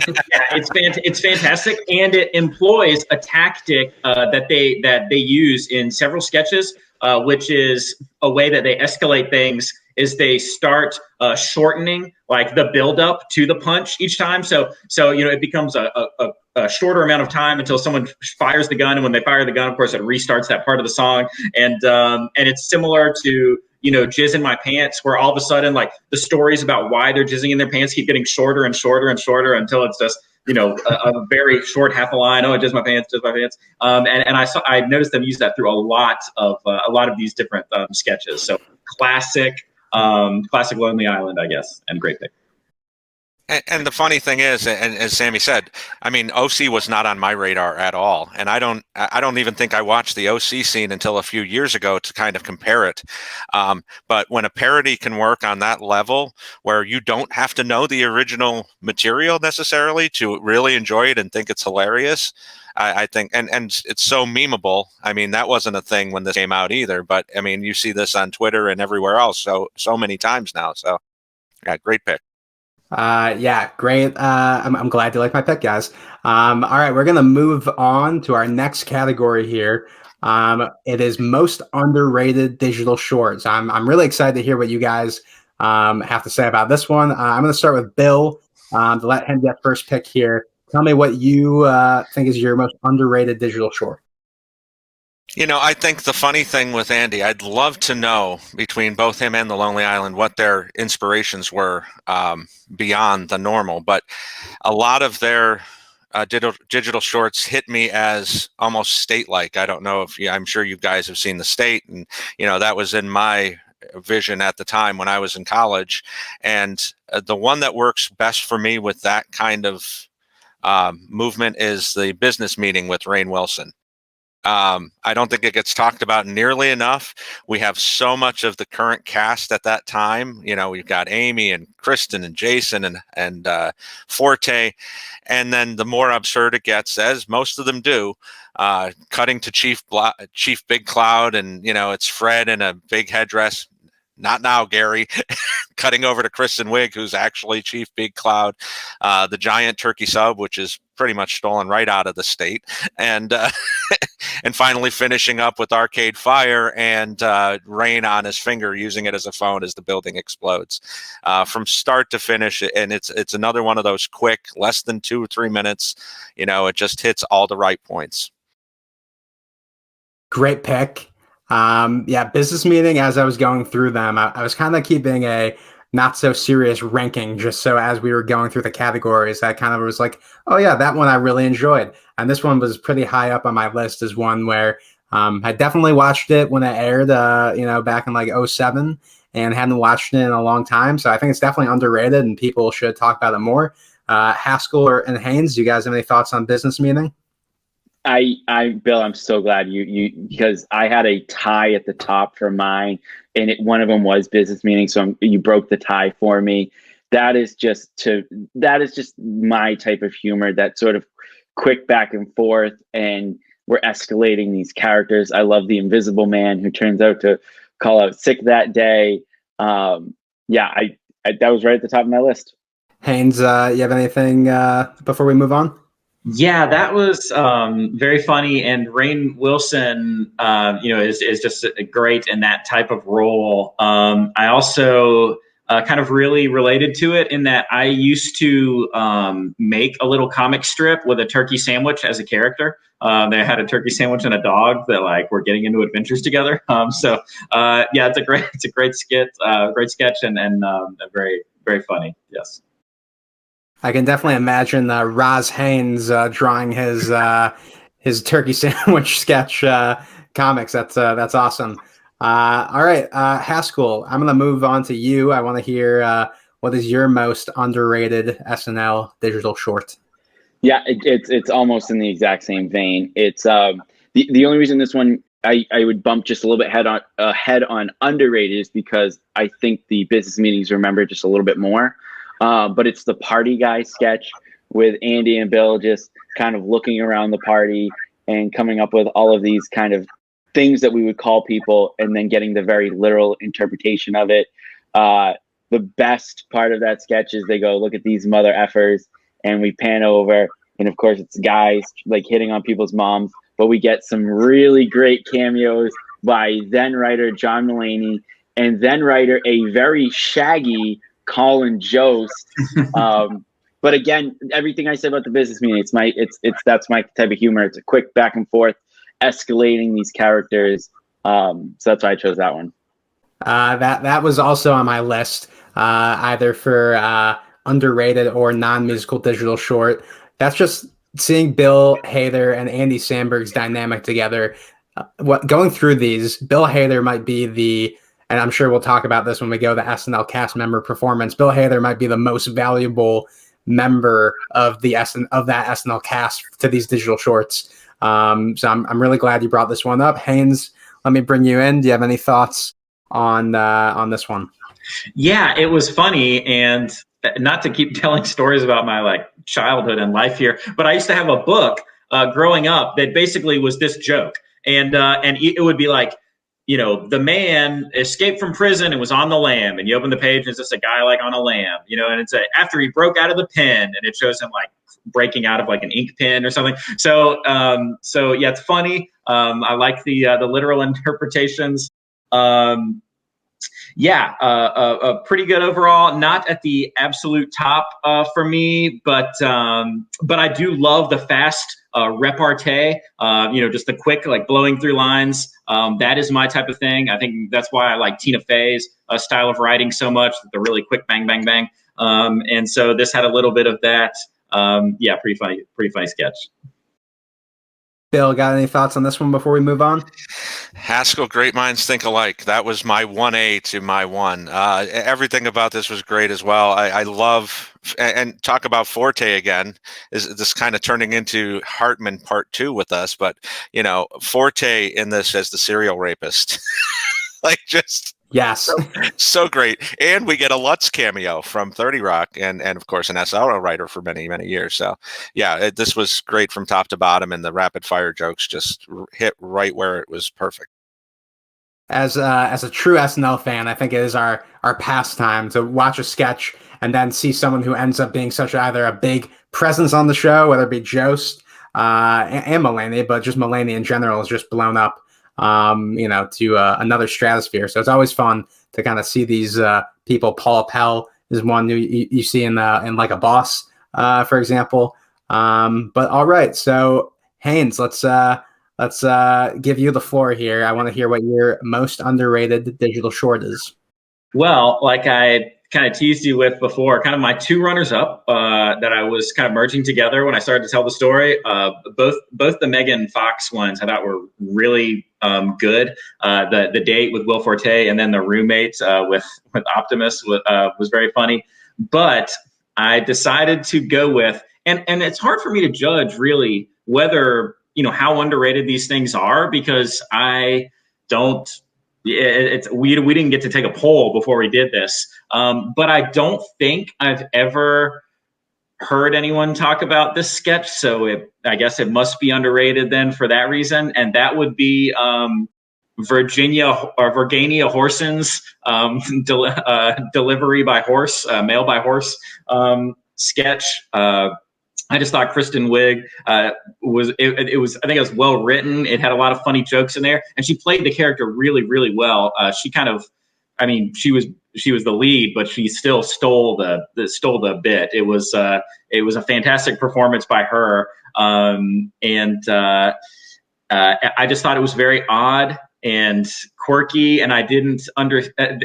it's fantastic, and it employs a tactic that they use in several sketches, which is a way that they escalate things. Is they start shortening like the build up to the punch each time. So it becomes a shorter amount of time until someone fires the gun, and when they fire the gun, of course, it restarts that part of the song. And it's similar to Jizz in My Pants, where all of a sudden, like, the stories about why they're jizzing in their pants keep getting shorter and shorter and shorter until it's just, a very short half a line. Oh, jizz my pants, jizz my pants. And I noticed them use that through a lot of these different sketches. So classic Lonely Island, I guess, and great pick. And the funny thing is, and as Sammy said, I mean, OC was not on my radar at all, and I don't even think I watched the OC scene until a few years ago to kind of compare it. But when a parody can work on that level, where you don't have to know the original material necessarily to really enjoy it and think it's hilarious, I think, and it's so memeable. I mean, that wasn't a thing when this came out either, but I mean, you see this on Twitter and everywhere else so many times now. So, yeah, great pick. Yeah, great. I'm glad you like my pick, guys. All right, we're gonna move on to our next category here. It is most underrated digital shorts. I'm really excited to hear what you guys have to say about this one. I'm gonna start with Bill to let him get first pick here. Tell me what you think is your most underrated digital short. I think the funny thing with Andy, I'd love to know between both him and the Lonely Island what their inspirations were beyond the normal. But a lot of their digital shorts hit me as almost state-like. I don't know if I'm sure you guys have seen The State, and that was in my vision at the time when I was in college. And the one that works best for me with that kind of movement is the Business Meeting with Rainn Wilson. I don't think it gets talked about nearly enough. We have so much of the current cast at that time. We've got Amy and Kristen and Jason and Forte. And then the more absurd it gets, as most of them do, cutting to Chief Big Cloud, and, it's Fred in a big headdress. Not now, Gary. Cutting over to Kristen Wiig, who's actually Chief Big Cloud. The giant turkey sub, which is pretty much stolen right out of The State. And and finally finishing up with Arcade Fire and rain on his finger, using it as a phone as the building explodes. From start to finish, and it's another one of those quick, less than 2 or 3 minutes. It just hits all the right points. Great pick. Yeah, business meeting, as I was going through them, I was kind of keeping a not so serious ranking, just so as we were going through the categories, I kind of was like, oh yeah, that one I really enjoyed. And this one was pretty high up on my list as one where I definitely watched it when it aired, back in like 2007, and hadn't watched it in a long time. So I think it's definitely underrated and people should talk about it more. Haskell and Haynes, do you guys have any thoughts on business meeting? Bill, I'm so glad you because I had a tie at the top for mine, and one of them was business meeting. So you broke the tie for me. That is just my type of humor. That sort of quick back and forth, and we're escalating these characters. I love the Invisible Man who turns out to call out sick that day. That was right at the top of my list. Haynes, you have anything before we move on? Yeah, that was very funny, and Rainn Wilson, is just great in that type of role. I also kind of really related to it in that I used to make a little comic strip with a turkey sandwich as a character. They had a turkey sandwich and a dog that were getting into adventures together. It's a great skit, great sketch, and very, very funny. Yes. I can definitely imagine Roz Haynes drawing his turkey sandwich sketch comics. That's awesome. All right, Haskell, I'm going to move on to you. I want to hear what is your most underrated SNL digital short? Yeah, it's almost in the exact same vein. It's the only reason this one I would bump just a little bit head on underrated is because I think the business meetings remember just a little bit more. But it's the party guy sketch with Andy and Bill just kind of looking around the party and coming up with all of these kind of things that we would call people and then getting the very literal interpretation of it. The best part of that sketch is they go, look at these mother effers, and we pan over. And of course, it's guys hitting on people's moms, but we get some really great cameos by then writer John Mulaney and then writer a very shaggy Colin Jost. But again, everything I said about the business meeting, that's my type of humor. It's a quick back and forth, escalating these characters. So that's why I chose that one. That was also on my list, either for underrated or non-musical digital short. That's just seeing Bill Hader and Andy Samberg's dynamic together. Going through these, Bill Hader might be and I'm sure we'll talk about this when we go to SNL cast member performance. Bill Hader might be the most valuable member of that SNL cast to these digital shorts. So I'm really glad you brought this one up. Haynes, let me bring you in. Do you have any thoughts on this one? Yeah, it was funny, and not to keep telling stories about my childhood and life here, but I used to have a book growing up that basically was this joke, and it would be the man escaped from prison and was on the lam, and you open the page and it's just a guy on a lam, and it's after he broke out of the pen, and it shows him breaking out of an ink pen or something. So yeah, it's funny. I like the literal interpretations. Pretty good overall. Not at the absolute top for me, but I do love the fast repartee. Just the quick blowing through lines. That is my type of thing. I think that's why I like Tina Fey's style of writing so much. The really quick bang bang bang. And so this had a little bit of that. Pretty funny sketch. Bill, got any thoughts on this one before we move on? Haskell, great minds think alike. That was my 1A to my 1. Everything about this was great as well. I love, and talk about Forte again, is this kind of turning into Hartman part 2 with us, but Forte in this as the serial rapist. Yes. So great. And we get a Lutz cameo from 30 Rock and of course an SNL writer for many, many years. So yeah, this was great from top to bottom, and the rapid fire jokes just hit right where it was perfect. As a true SNL fan, I think it is our pastime to watch a sketch and then see someone who ends up being such either a big presence on the show, whether it be Jost and Mulaney, but just Mulaney in general is just blown up, to another stratosphere. So it's always fun to kind of see these people. Paul Appel is one you see in like a Boss, for example. But all right, so Haynes, let's give you the floor here. I want to hear what your most underrated digital short is. Well, like I kind of teased you with before, kind of my two runners up that I was kind of merging together when I started to tell the story. Both the Megan Fox ones I thought were really good. The date with Will Forte and then the roommates with Optimus was very funny. But I decided to go with, and it's hard for me to judge really whether, how underrated these things are, because I don't. We didn't get to take a poll before we did this, but I don't think I've ever heard anyone talk about this sketch, so I guess it must be underrated then for that reason, and that would be Virgania Horson's delivery by horse, mail by horse sketch. I just thought Kristen Wiig was I think it was well written. It had a lot of funny jokes in there, and she played the character really, really well. She was the lead, but she still stole the bit. It was a fantastic performance by her, and I just thought it was very odd and quirky, and I didn't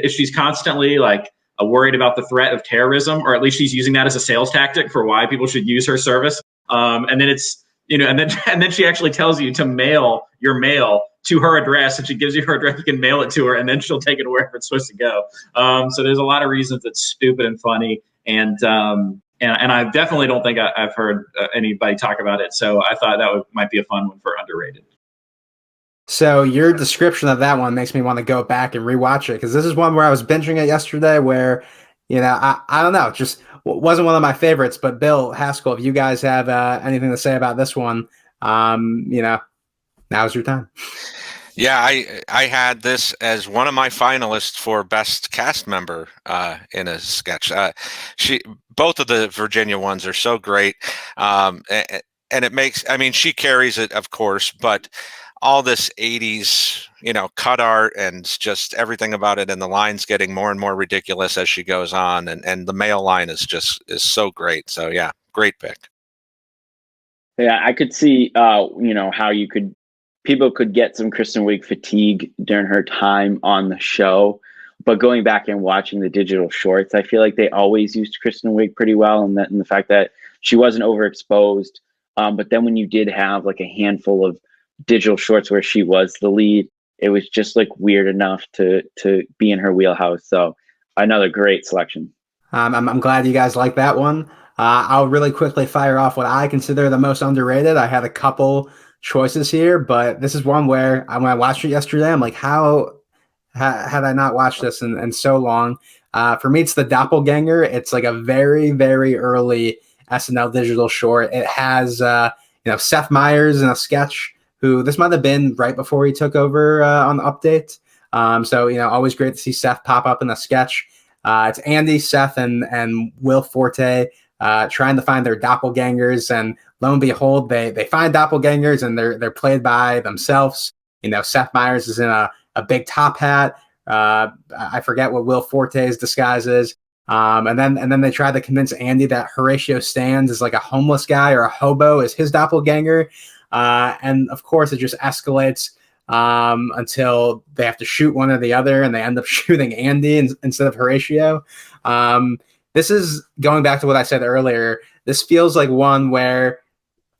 she's constantly like worried about the threat of terrorism, or at least she's using that as a sales tactic for why people should use her service. And then it's, and then she actually tells you to mail your mail to her address, and she gives you her address. You can mail it to her, and then she'll take it wherever it's supposed to go. So there's a lot of reasons it's stupid and funny, and I definitely don't think I've heard anybody talk about it. So I thought that might be a fun one for underrated. So your description of that one makes me want to go back and rewatch it, because this is one where I was binging it yesterday where, I don't know, just wasn't one of my favorites. But Bill, Haskell, if you guys have anything to say about this one, now's your time. Yeah, I had this as one of my finalists for best cast member in a sketch. Both of the Virginia ones are so great, and it makes. I mean, she carries it, of course, but all this 80s, cut art and just everything about it, and the lines getting more and more ridiculous as she goes on, and the male line is so great. So yeah, great pick. Yeah, I could see how people could get some Kristen Wiig fatigue during her time on the show, but going back and watching the digital shorts, I feel like they always used Kristen Wiig pretty well, and the fact that she wasn't overexposed. But then when you did have like a handful of digital shorts where she was the lead, it was just like weird enough to be in her wheelhouse. So another great selection. I'm glad you guys like that one. I'll really quickly fire off what I consider the most underrated. I had a couple choices here, but this is one where when I watched it yesterday, I'm like, how had I not watched this in so long? For me, it's the Doppelganger. It's like a very, very early SNL digital short. It has Seth Meyers in a sketch, who this might have been right before he took over on the update. So always great to see Seth pop up in a sketch. It's Andy, Seth, and Will Forte trying to find their doppelgangers, and lo and behold, they find doppelgangers, and they're played by themselves. Seth Meyers is in a big top hat. I forget what Will Forte's disguise is. And then they try to convince Andy that Horatio Sands is like a homeless guy, or a hobo is his doppelganger. And of course, it just escalates until they have to shoot one or the other, and they end up shooting Andy instead of Horatio. This is going back to what I said earlier. This feels like one where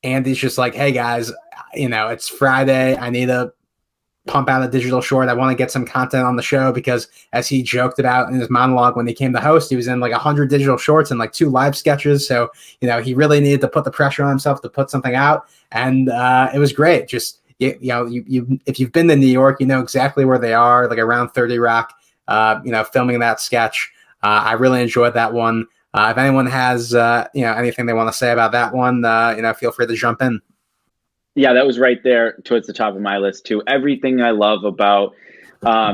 Andy's just like, hey guys, it's Friday. I need to pump out a digital short. I want to get some content on the show, because as he joked about in his monologue when he came to host, he was in like 100 digital shorts and like 2 live sketches. So, he really needed to put the pressure on himself to put something out. And it was great. Just, you if you've been to New York, you know exactly where they are, like around 30 Rock, filming that sketch. I really enjoyed that one. If anyone has, anything they want to say about that one, feel free to jump in. Yeah, that was right there towards the top of my list too. Everything I love about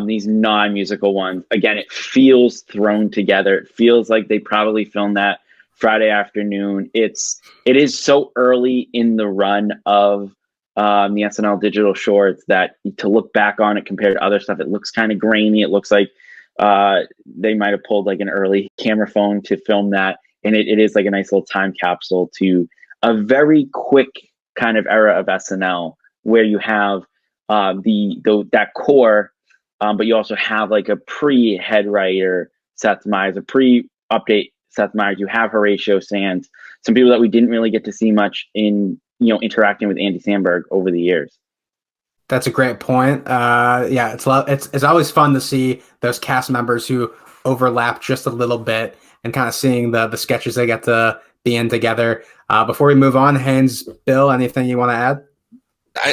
these non-musical ones, again, it feels thrown together. It feels like they probably filmed that Friday afternoon. It is so early in the run of the SNL digital shorts that to look back on it compared to other stuff, it looks kind of grainy. It looks like they might have pulled like an early camera phone to film that. And it is like a nice little time capsule to a very quick kind of era of SNL where you have that core, but you also have like a pre-head writer Seth Meyers, a pre-update Seth Meyers. You have Horatio Sands, some people that we didn't really get to see much in, interacting with Andy Samberg over the years. That's a great point. Yeah, it's always fun to see those cast members who overlap just a little bit and kind of seeing the sketches they get to be in together. Before we move on, Haynes, Bill, anything you want to add?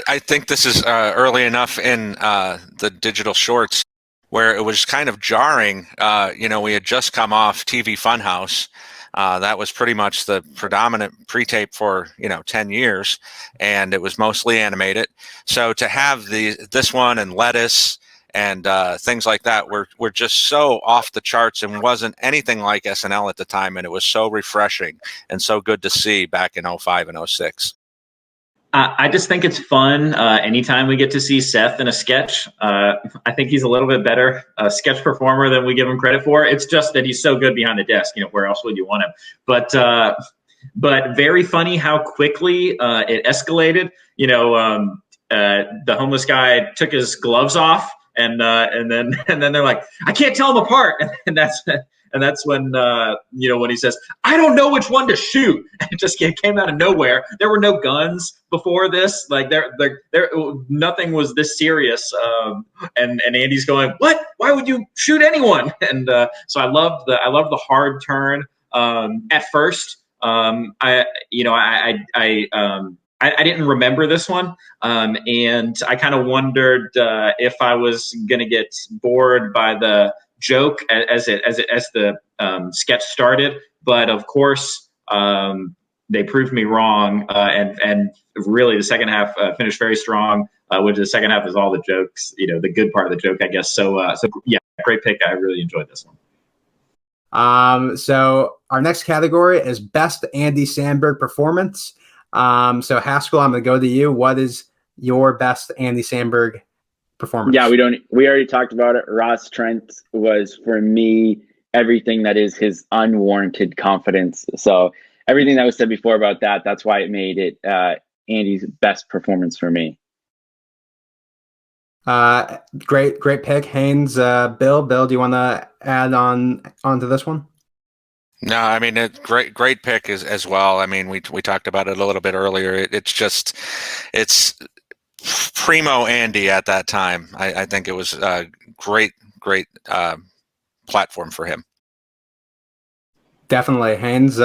I think this is early enough in the digital shorts where it was kind of jarring. We had just come off TV Funhouse. That was pretty much the predominant pre-tape for 10 years, and it was mostly animated. So to have this one and Lettuce and things like that were just so off the charts and wasn't anything like SNL at the time, and it was so refreshing and so good to see back in 05 and 06. I just think it's fun anytime we get to see Seth in a sketch. I think he's a little bit better sketch performer than we give him credit for. It's just that he's so good behind the desk. Where else would you want him? But very funny how quickly it escalated. The homeless guy took his gloves off, and then they're like, I can't tell them apart, and that's when when he says, I don't know which one to shoot. It just came out of nowhere. There were no guns before this. Like there nothing was this serious. And Andy's going, what? Why would you shoot anyone? And so I love the hard turn. At first, I didn't remember this one, and I kind of wondered if I was gonna get bored by the joke as the sketch started, but of course they proved me wrong, and really the second half finished very strong, which the second half is all the jokes, the good part of the joke, I guess. So yeah, great pick. I really enjoyed this one. So our next category is best Andy Samberg performance. So Haskell, I'm going to go to you. What is your best Andy Samberg performance? Yeah, we already talked about it. Ross Trent was, for me, everything that is his unwarranted confidence. So everything that was said before about that's why it made it Andy's best performance for me. Great pick. Haynes, Bill, do you want to add on to this one? No, I mean, great pick as well. I mean, we talked about it a little bit earlier. It's primo Andy at that time. I think it was a great platform for him. Definitely. Haynes,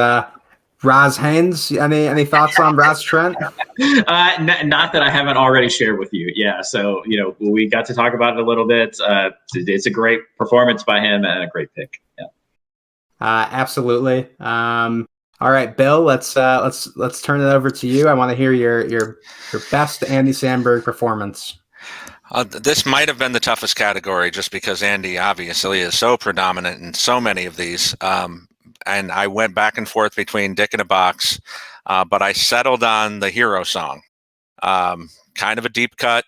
Roz Haynes, any thoughts on Roz Trent? Not that I haven't already shared with you. Yeah, so we got to talk about it a little bit. It's a great performance by him and a great pick. Yeah. Absolutely. All right, Bill, let's turn it over to you. I want to hear your best Andy Samberg performance. This might have been the toughest category just because Andy obviously is so predominant in so many of these. And I went back and forth between Dick in a Box, but I settled on the Hero song. Kind of a deep cut,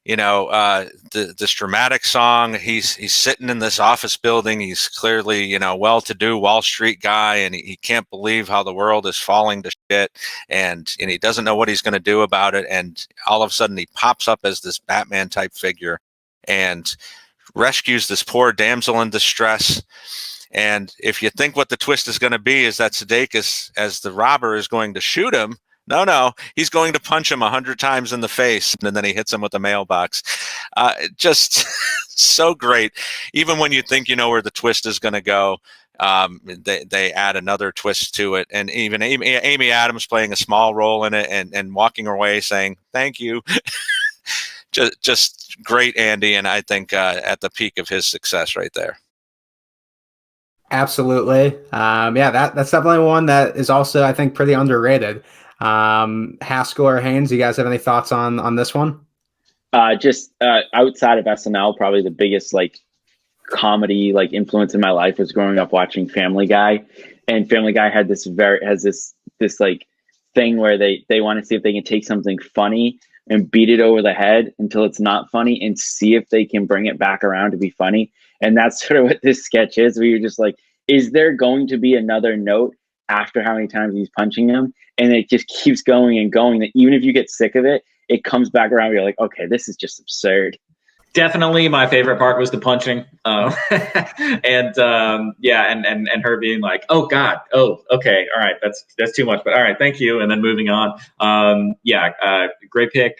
this dramatic song. He's sitting in this office building. He's clearly, well-to-do Wall Street guy, and he can't believe how the world is falling to shit, and he doesn't know what he's going to do about it. And all of a sudden, he pops up as this Batman type figure and rescues this poor damsel in distress. And if you think what the twist is going to be is that Sudeikis, as the robber, is going to shoot him, no, he's going to punch him 100 times in the face, and then he hits him with a mailbox. Just so great. Even when you think you know where the twist is going to go, they add another twist to it. And even Amy Adams playing a small role in it and walking away saying, thank you. just great, Andy, and I think at the peak of his success right there. Absolutely. Yeah, that's definitely one that is also, I think, pretty underrated. Haskell or Haynes, you guys have any thoughts on this one? Just outside of SNL, probably the biggest comedy like influence in my life was growing up watching Family Guy, and Family Guy had this like thing where they want to see if they can take something funny and beat it over the head until it's not funny and see if they can bring it back around to be funny. And that's sort of what this sketch is. Where you're just like, is there going to be another note after how many times he's punching him? And it just keeps going and going, that even if you get sick of it, it comes back around. You're like, okay, this is just absurd. Definitely, my favorite part was the punching, and her being like, "Oh God, oh okay, all right, that's too much, but all right, thank you," and then moving on. Great pick,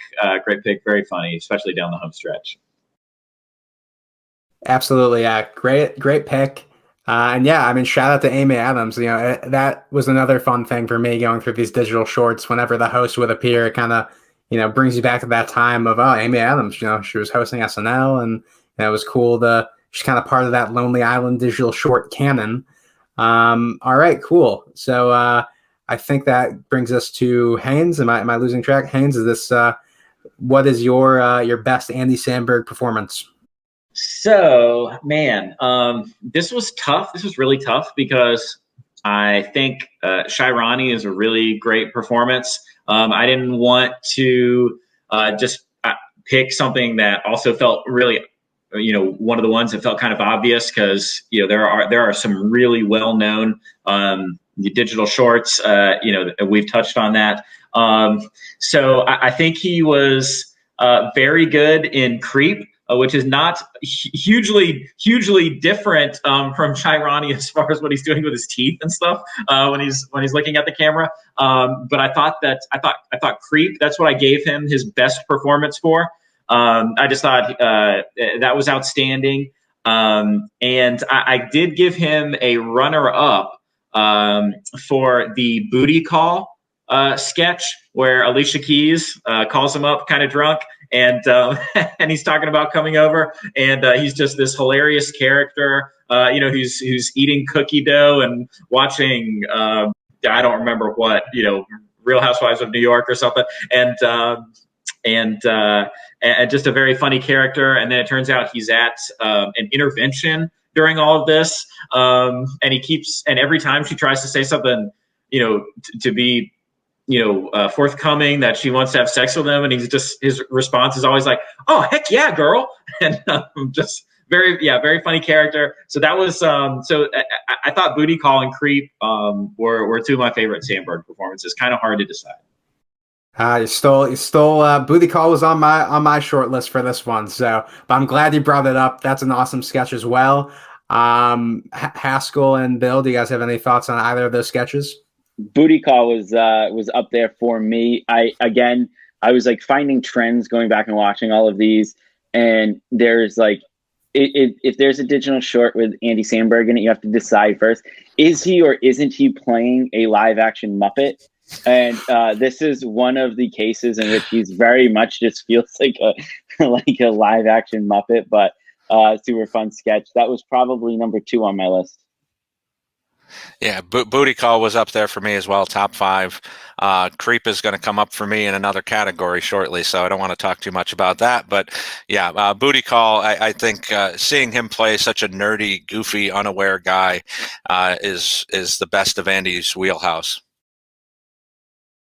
very funny, especially down the home stretch. Absolutely, yeah, great pick. And yeah, I mean, shout out to Amy Adams. You know, that was another fun thing for me going through these digital shorts. Whenever the host would appear, it kind of, you know, brings you back to that time of, oh, Amy Adams, you know, she was hosting SNL, and it was cool to, she's kind of part of that Lonely Island digital short canon. All right, cool. So I think that brings us to Haynes. Am I losing track? Haynes, is this what is your best Andy Samberg performance? So, man, this was tough. This was really tough because I think Shirani is a really great performance. I didn't want to just pick something that also felt really, you know, one of the ones that felt kind of obvious, because, you know, there are some really well-known digital shorts. You know, we've touched on that. So I think he was very good in Creep, which is not hugely different from Shirani as far as what he's doing with his teeth and stuff when he's looking at the camera. But I thought Creep, that's what I gave him his best performance for. I just thought that was outstanding. And I did give him a runner-up for the booty call sketch, where Alicia Keys calls him up kind of drunk, and and he's talking about coming over, and he's just this hilarious character, you know, who's eating cookie dough and watching I don't remember what, you know, Real Housewives of New York or something, and just a very funny character. And then it turns out he's at an intervention during all of this, and every time she tries to say something, you know, to be, you know, forthcoming that she wants to have sex with him, and his response is always like, "Oh heck yeah, girl," and just very funny character. So that was I thought Booty Call and Creep were two of my favorite Samberg performances. Kind of hard to decide. You stole Booty Call was on my short list for this one, so but I'm glad you brought it up. That's an awesome sketch as well. Haskell and Bill, do you guys have any thoughts on either of those sketches? Booty Call was up there for me. I was like finding trends going back and watching all of these, and there's like, if there's a digital short with Andy Samberg in it, you have to decide first, is he or isn't he playing a live action Muppet? And this is one of the cases in which he's very much just feels like a live action Muppet, but super fun sketch. That was probably number 2 on my list. Yeah, Booty Call was up there for me as well, top 5. Creep is going to come up for me in another category shortly, so I don't want to talk too much about that. But yeah, Booty Call, I think seeing him play such a nerdy, goofy, unaware guy is the best of Andy's wheelhouse.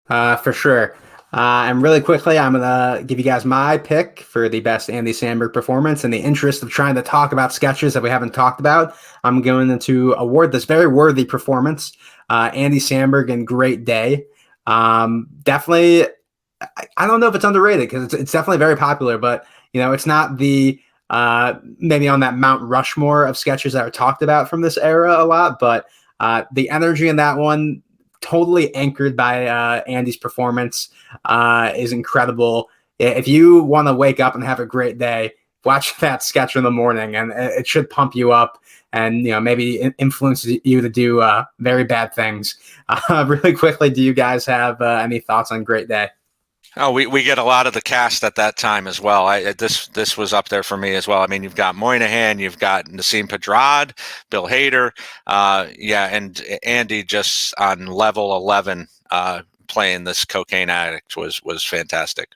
For sure. And really quickly, I'm going to give you guys my pick for the best Andy Samberg performance. In the interest of trying to talk about sketches that we haven't talked about, I'm going to award this very worthy performance, Andy Samberg in Great Day. Definitely, I don't know if it's underrated, because it's definitely very popular, but, you know, it's not the maybe on that Mount Rushmore of sketches that are talked about from this era a lot, but the energy in that one, totally anchored by Andy's performance, is incredible. If you want to wake up and have a great day, watch that sketch in the morning, and it should pump you up and, you know, maybe influence you to do very bad things. Really quickly, do you guys have any thoughts on Great Day? Oh, we get a lot of the cast at that time as well. This was up there for me as well. I mean, you've got Moynihan, you've got Nassim Pedrad, Bill Hader, and Andy just on level 11 playing this cocaine addict was fantastic.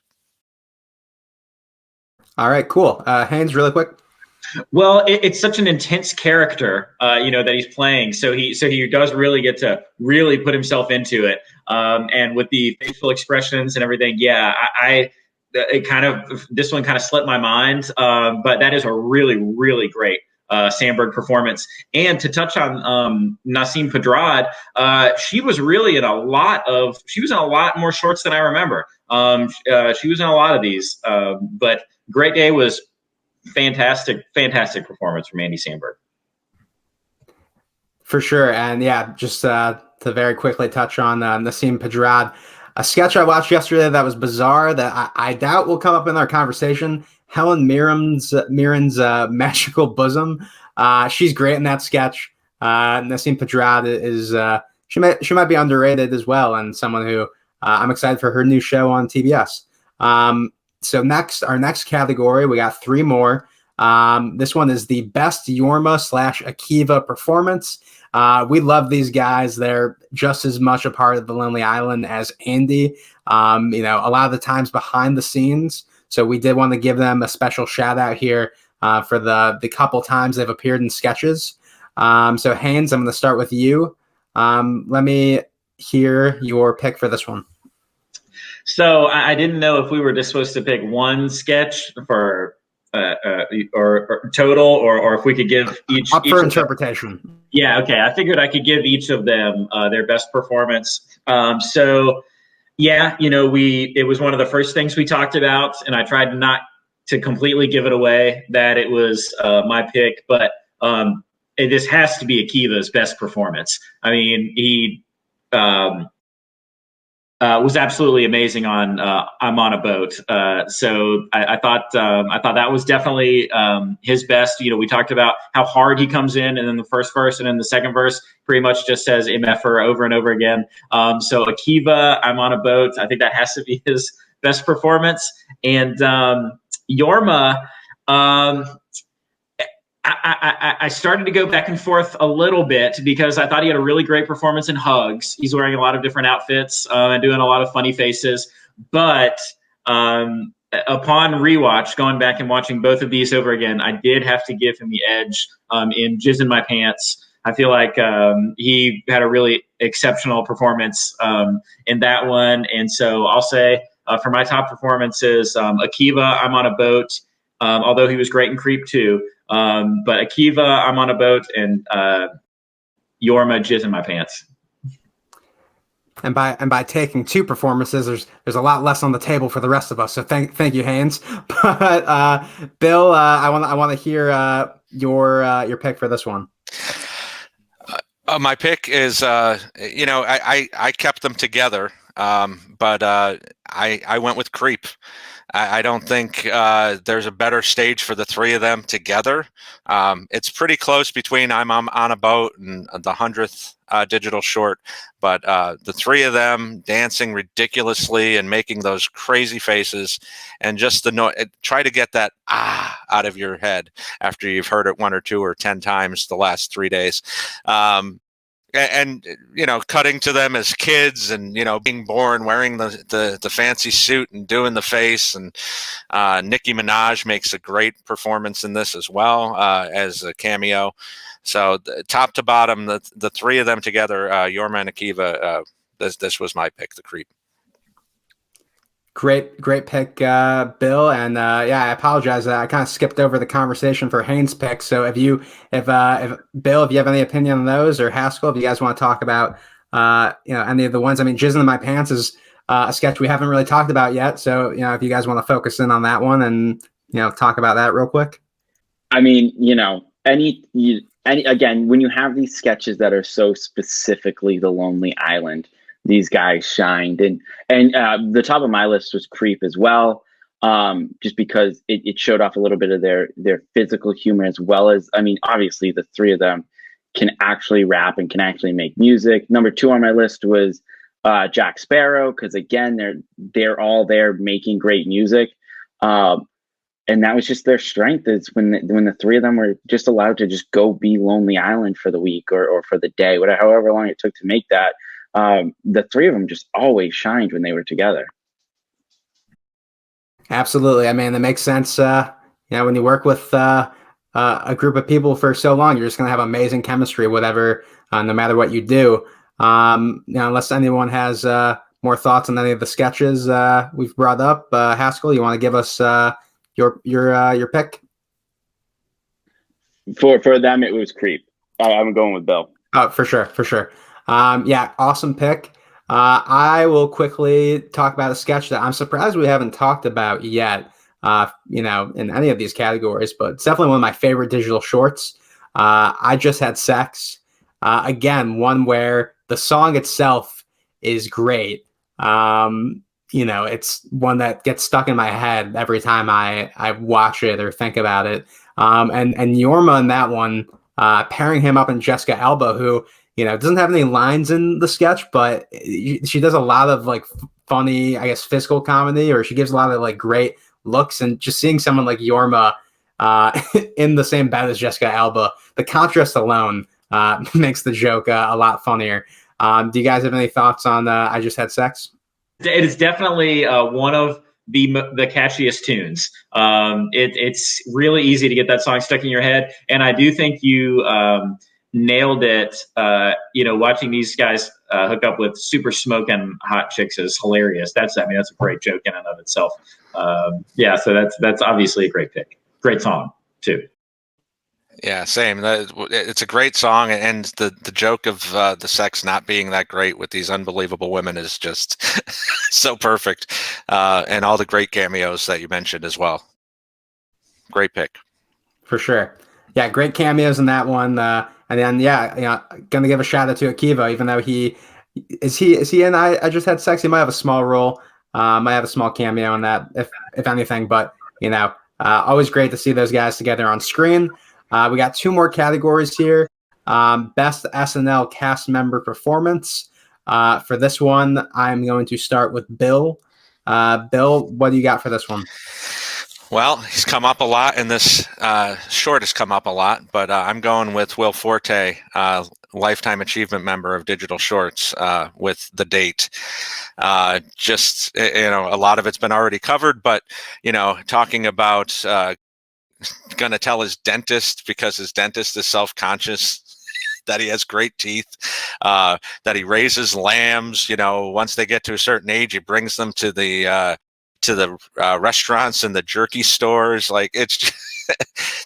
All right, cool. Haynes, really quick. Well, it's such an intense character, that he's playing. So he does really get to really put himself into it. And with the facial expressions and everything, yeah, this one kind of slipped my mind. But that is a really, really great Samberg performance. And to touch on Nasim Pedrad, she was in a lot more shorts than I remember. She was in a lot of these, but Great Day was fantastic performance from Andy Samberg. For sure. And yeah, just to very quickly touch on Nasim Pedrad, a sketch I watched yesterday that was bizarre that I doubt will come up in our conversation. Helen Mirren's Magical Bosom. She's great in that sketch. Nasim Pedrad is she might be underrated as well, and someone who I'm excited for her new show on TBS. So our next category, we got 3 more. This one is the best Yorma / Akiva performance. We love these guys. They're just as much a part of the Lonely Island as Andy. A lot of the times behind the scenes. So we did want to give them a special shout out here for the couple times they've appeared in sketches. So Haynes, I'm going to start with you. Let me hear your pick for this one. So I didn't know if we were just supposed to pick one sketch for or total, or if we could give each up for interpretation. Yeah, okay. I figured I could give each of them their best performance. So yeah, it was one of the first things we talked about, and I tried not to completely give it away that it was my pick, but this has to be Akiva's best performance. I mean, he was absolutely amazing on I'm on a Boat. So I thought that was definitely his best. We talked about how hard he comes in, and then the first verse and then the second verse pretty much just says MFR over and over again. So Akiva, I'm on a Boat. I think that has to be his best performance. And Yorma, I started to go back and forth a little bit because I thought he had a really great performance in Hugs. He's wearing a lot of different outfits and doing a lot of funny faces. But upon rewatch, going back and watching both of these over again, I did have to give him the edge in Jizz in My Pants. I feel like he had a really exceptional performance in that one. And so I'll say for my top performances, Akiva, I'm on a Boat, although he was great in Creep too. But Akiva, I'm on a Boat, and Yorma, Jizz in My Pants. And by taking 2 performances, there's a lot less on the table for the rest of us. So thank you, Haynes. But Bill, I want to hear your pick for this one. My pick is I kept them together, but I went with Creep. I don't think there's a better stage for the 3 of them together. It's pretty close between I'm on a Boat and the 100th digital short, but the 3 of them dancing ridiculously and making those crazy faces, and just try to get that out of your head after you've heard it 1 or 2 or 10 times the last 3 days. And cutting to them as kids, and being born wearing the fancy suit and doing the face, and Nicki Minaj makes a great performance in this as well as a cameo. So top to bottom, the 3 of them together, Yorma and Akiva, this was my pick, the Creep. Great pick, Bill. And I apologize. I kind of skipped over the conversation for Haynes' pick. So if Bill, if you have any opinion on those, or Haskell, if you guys want to talk about any of the ones, I mean, Jizz in My Pants is a sketch we haven't really talked about yet. So if you guys want to focus in on that one and talk about that real quick. I mean, again, when you have these sketches that are so specifically the Lonely Island, these guys shined. And the top of my list was Creep as well, just because it showed off a little bit of their physical humor, as well as, I mean, obviously the 3 of them can actually rap and can actually make music. Number 2 on my list was Jack Sparrow, because again, they're all there making great music. And that was just their strength, is when the 3 of them were just allowed to just go be Lonely Island for the week or for the day, however long it took to make that. The 3 of them just always shined when they were together. Absolutely. I mean, that makes sense. When you work with a group of people for so long. You're just going to have amazing chemistry, whatever, no matter what you do. Unless anyone has more thoughts on any of the sketches we've brought up, Haskell, you want to give us your pick? For them, it was Creep. I'm going with Bill. Oh, for sure. Yeah, awesome pick. I will quickly talk about a sketch that I'm surprised we haven't talked about yet, in any of these categories, but it's definitely one of my favorite digital shorts. I Just Had Sex. Again, one where the song itself is great. It's one that gets stuck in my head every time I watch it or think about it. And Yorma in that one, pairing him up in Jessica Alba, who doesn't have any lines in the sketch, but she does a lot of like funny, I guess, physical comedy, or she gives a lot of like great looks. And just seeing someone like Yorma in the same bed as Jessica Alba, the contrast alone makes the joke a lot funnier. Do you guys have any thoughts on I Just Had Sex? It is definitely one of the catchiest tunes. It's really easy to get that song stuck in your head, and I do think you nailed it. Watching these guys hook up with super smoking hot chicks is hilarious. That's a great joke in and of itself. So that's obviously a great pick. Great song too. Yeah, same. It's a great song, and the joke of the sex not being that great with these unbelievable women is just so perfect, and all the great cameos that you mentioned as well. Great pick. For sure. Yeah, great cameos in that one. And then gonna give a shout out to Akiva, even though he in I Just Had Sex. He might have a small role, might have a small cameo in that, if anything. But always great to see those guys together on screen. We got two more categories here. Best SNL cast member performance. For this one, I'm going to start with Bill. Bill, what do you got for this one? Well, he's come up a lot, and this short has come up a lot, but I'm going with Will Forte, Lifetime Achievement member of Digital Shorts, with The Date. A lot of it's been already covered, but, talking about going to tell his dentist, because his dentist is self-conscious, that he has great teeth, that he raises lambs. Once they get to a certain age, he brings them to the restaurants and the jerky stores. Like, it's just,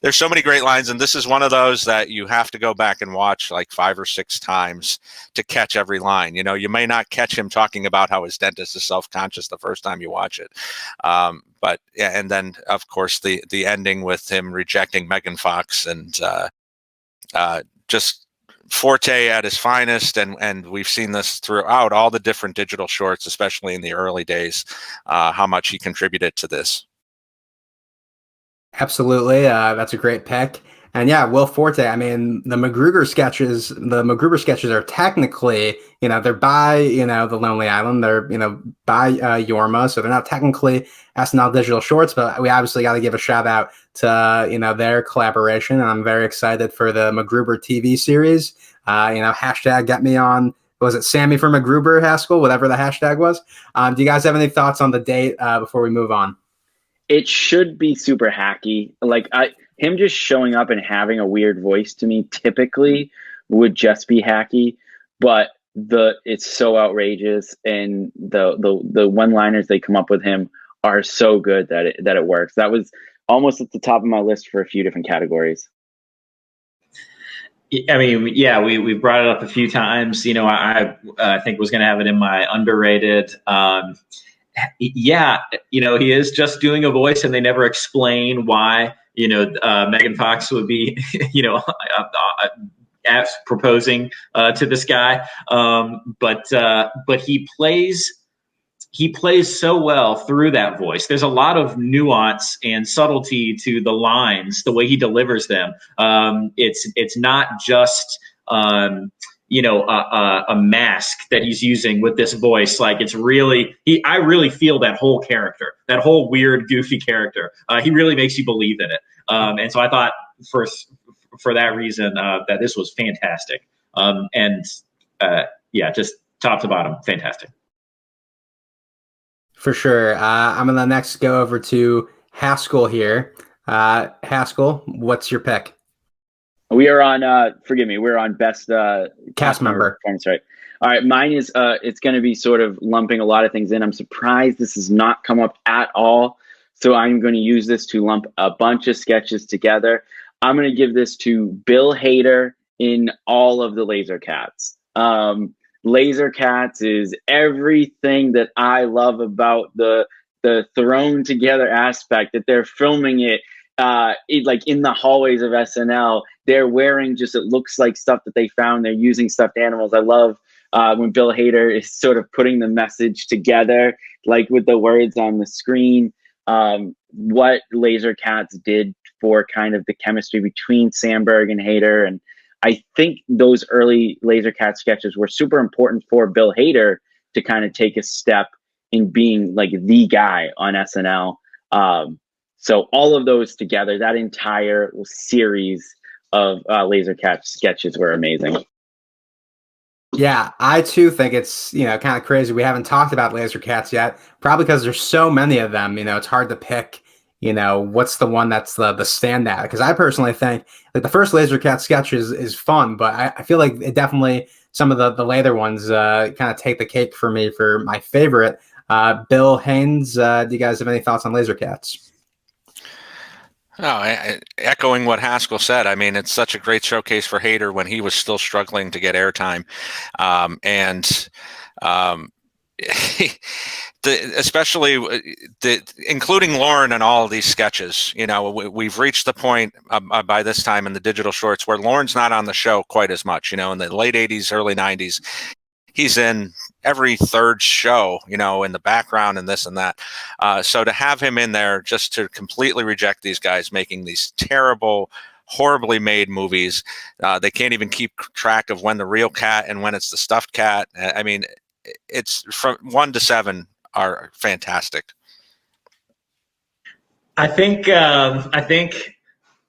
there's so many great lines, and this is one of those that you have to go back and watch like 5 or 6 times to catch every line. You may not catch him talking about how his dentist is self-conscious the first time you watch it, but yeah. And then of course the ending with him rejecting Megan Fox, and just Forte at his finest, and we've seen this throughout all the different digital shorts, especially in the early days, how much he contributed to this. Absolutely, that's a great pick. And yeah, Will Forte. I mean, the MacGruber sketches are technically, they're by, the Lonely Island. They're, by Yorma, so they're not technically SNL digital shorts, but we obviously got to give a shout out to, their collaboration. And I'm very excited for the MacGruber TV series. Hashtag get me on. Was it Sammy for MacGruber, Haskell? Whatever the hashtag was. Do you guys have any thoughts on The Date before we move on? It should be super hacky. Like him just showing up and having a weird voice to me typically would just be hacky, but it's so outrageous, and the one-liners they come up with him are so good that it works. That was almost at the top of my list for a few different categories. I mean, yeah, we brought it up a few times. I think was going to have it in my underrated. Yeah, he is just doing a voice, and they never explain why, Megan Fox would be, proposing to this guy. But he plays so well through that voice. There's a lot of nuance and subtlety to the lines, the way he delivers them. It's not just a mask that he's using with this voice. Like, it's really, I really feel that whole character, that whole weird, goofy character. He really makes you believe in it. And so I thought for that reason, that this was fantastic. Just top to bottom, fantastic. For sure. I'm going to next go over to Haskell here. Haskell, what's your pick? We are on, forgive me, we're on best Cast member. performance, right? All right, mine is, it's going to be sort of lumping a lot of things in. I'm surprised this has not come up at all. So I'm going to use this to lump a bunch of sketches together. I'm going to give this to Bill Hader in all of the Laser Cats. Laser Cats is everything that I love about the thrown together aspect, that they're filming it like in the hallways of SNL. They're wearing just, it looks like stuff that they found. They're using stuffed animals. I love when Bill Hader is sort of putting the message together, like with the words on the screen. What Laser Cats did for kind of the chemistry between Samberg and Hader. And I think those early Laser Cat sketches were super important for Bill Hader to kind of take a step in being like the guy on SNL. So all of those together, that entire series of Laser Cat sketches were amazing. Yeah, I too think it's, kind of crazy. We haven't talked about Laser Cats yet, probably because there's so many of them. It's hard to pick, what's the one that's the standout. Because I personally think like the first Laser Cat sketch is fun, but I feel like it definitely, some of the later ones kind of take the cake for me for my favorite. Bill Haynes, do you guys have any thoughts on Laser Cats? Echoing what Haskell said, I mean, it's such a great showcase for Hader when he was still struggling to get airtime. Especially including Lauren and all of these sketches. We've reached the point by this time in the digital shorts where Lauren's not on the show quite as much. In the late 80s, early 90s, he's in every third show, in the background and this and that. So to have him in there just to completely reject these guys making these terrible, horribly made movies. They can't even keep track of when the real cat and when it's the stuffed cat. I mean, it's from 1 to 7 are fantastic. I think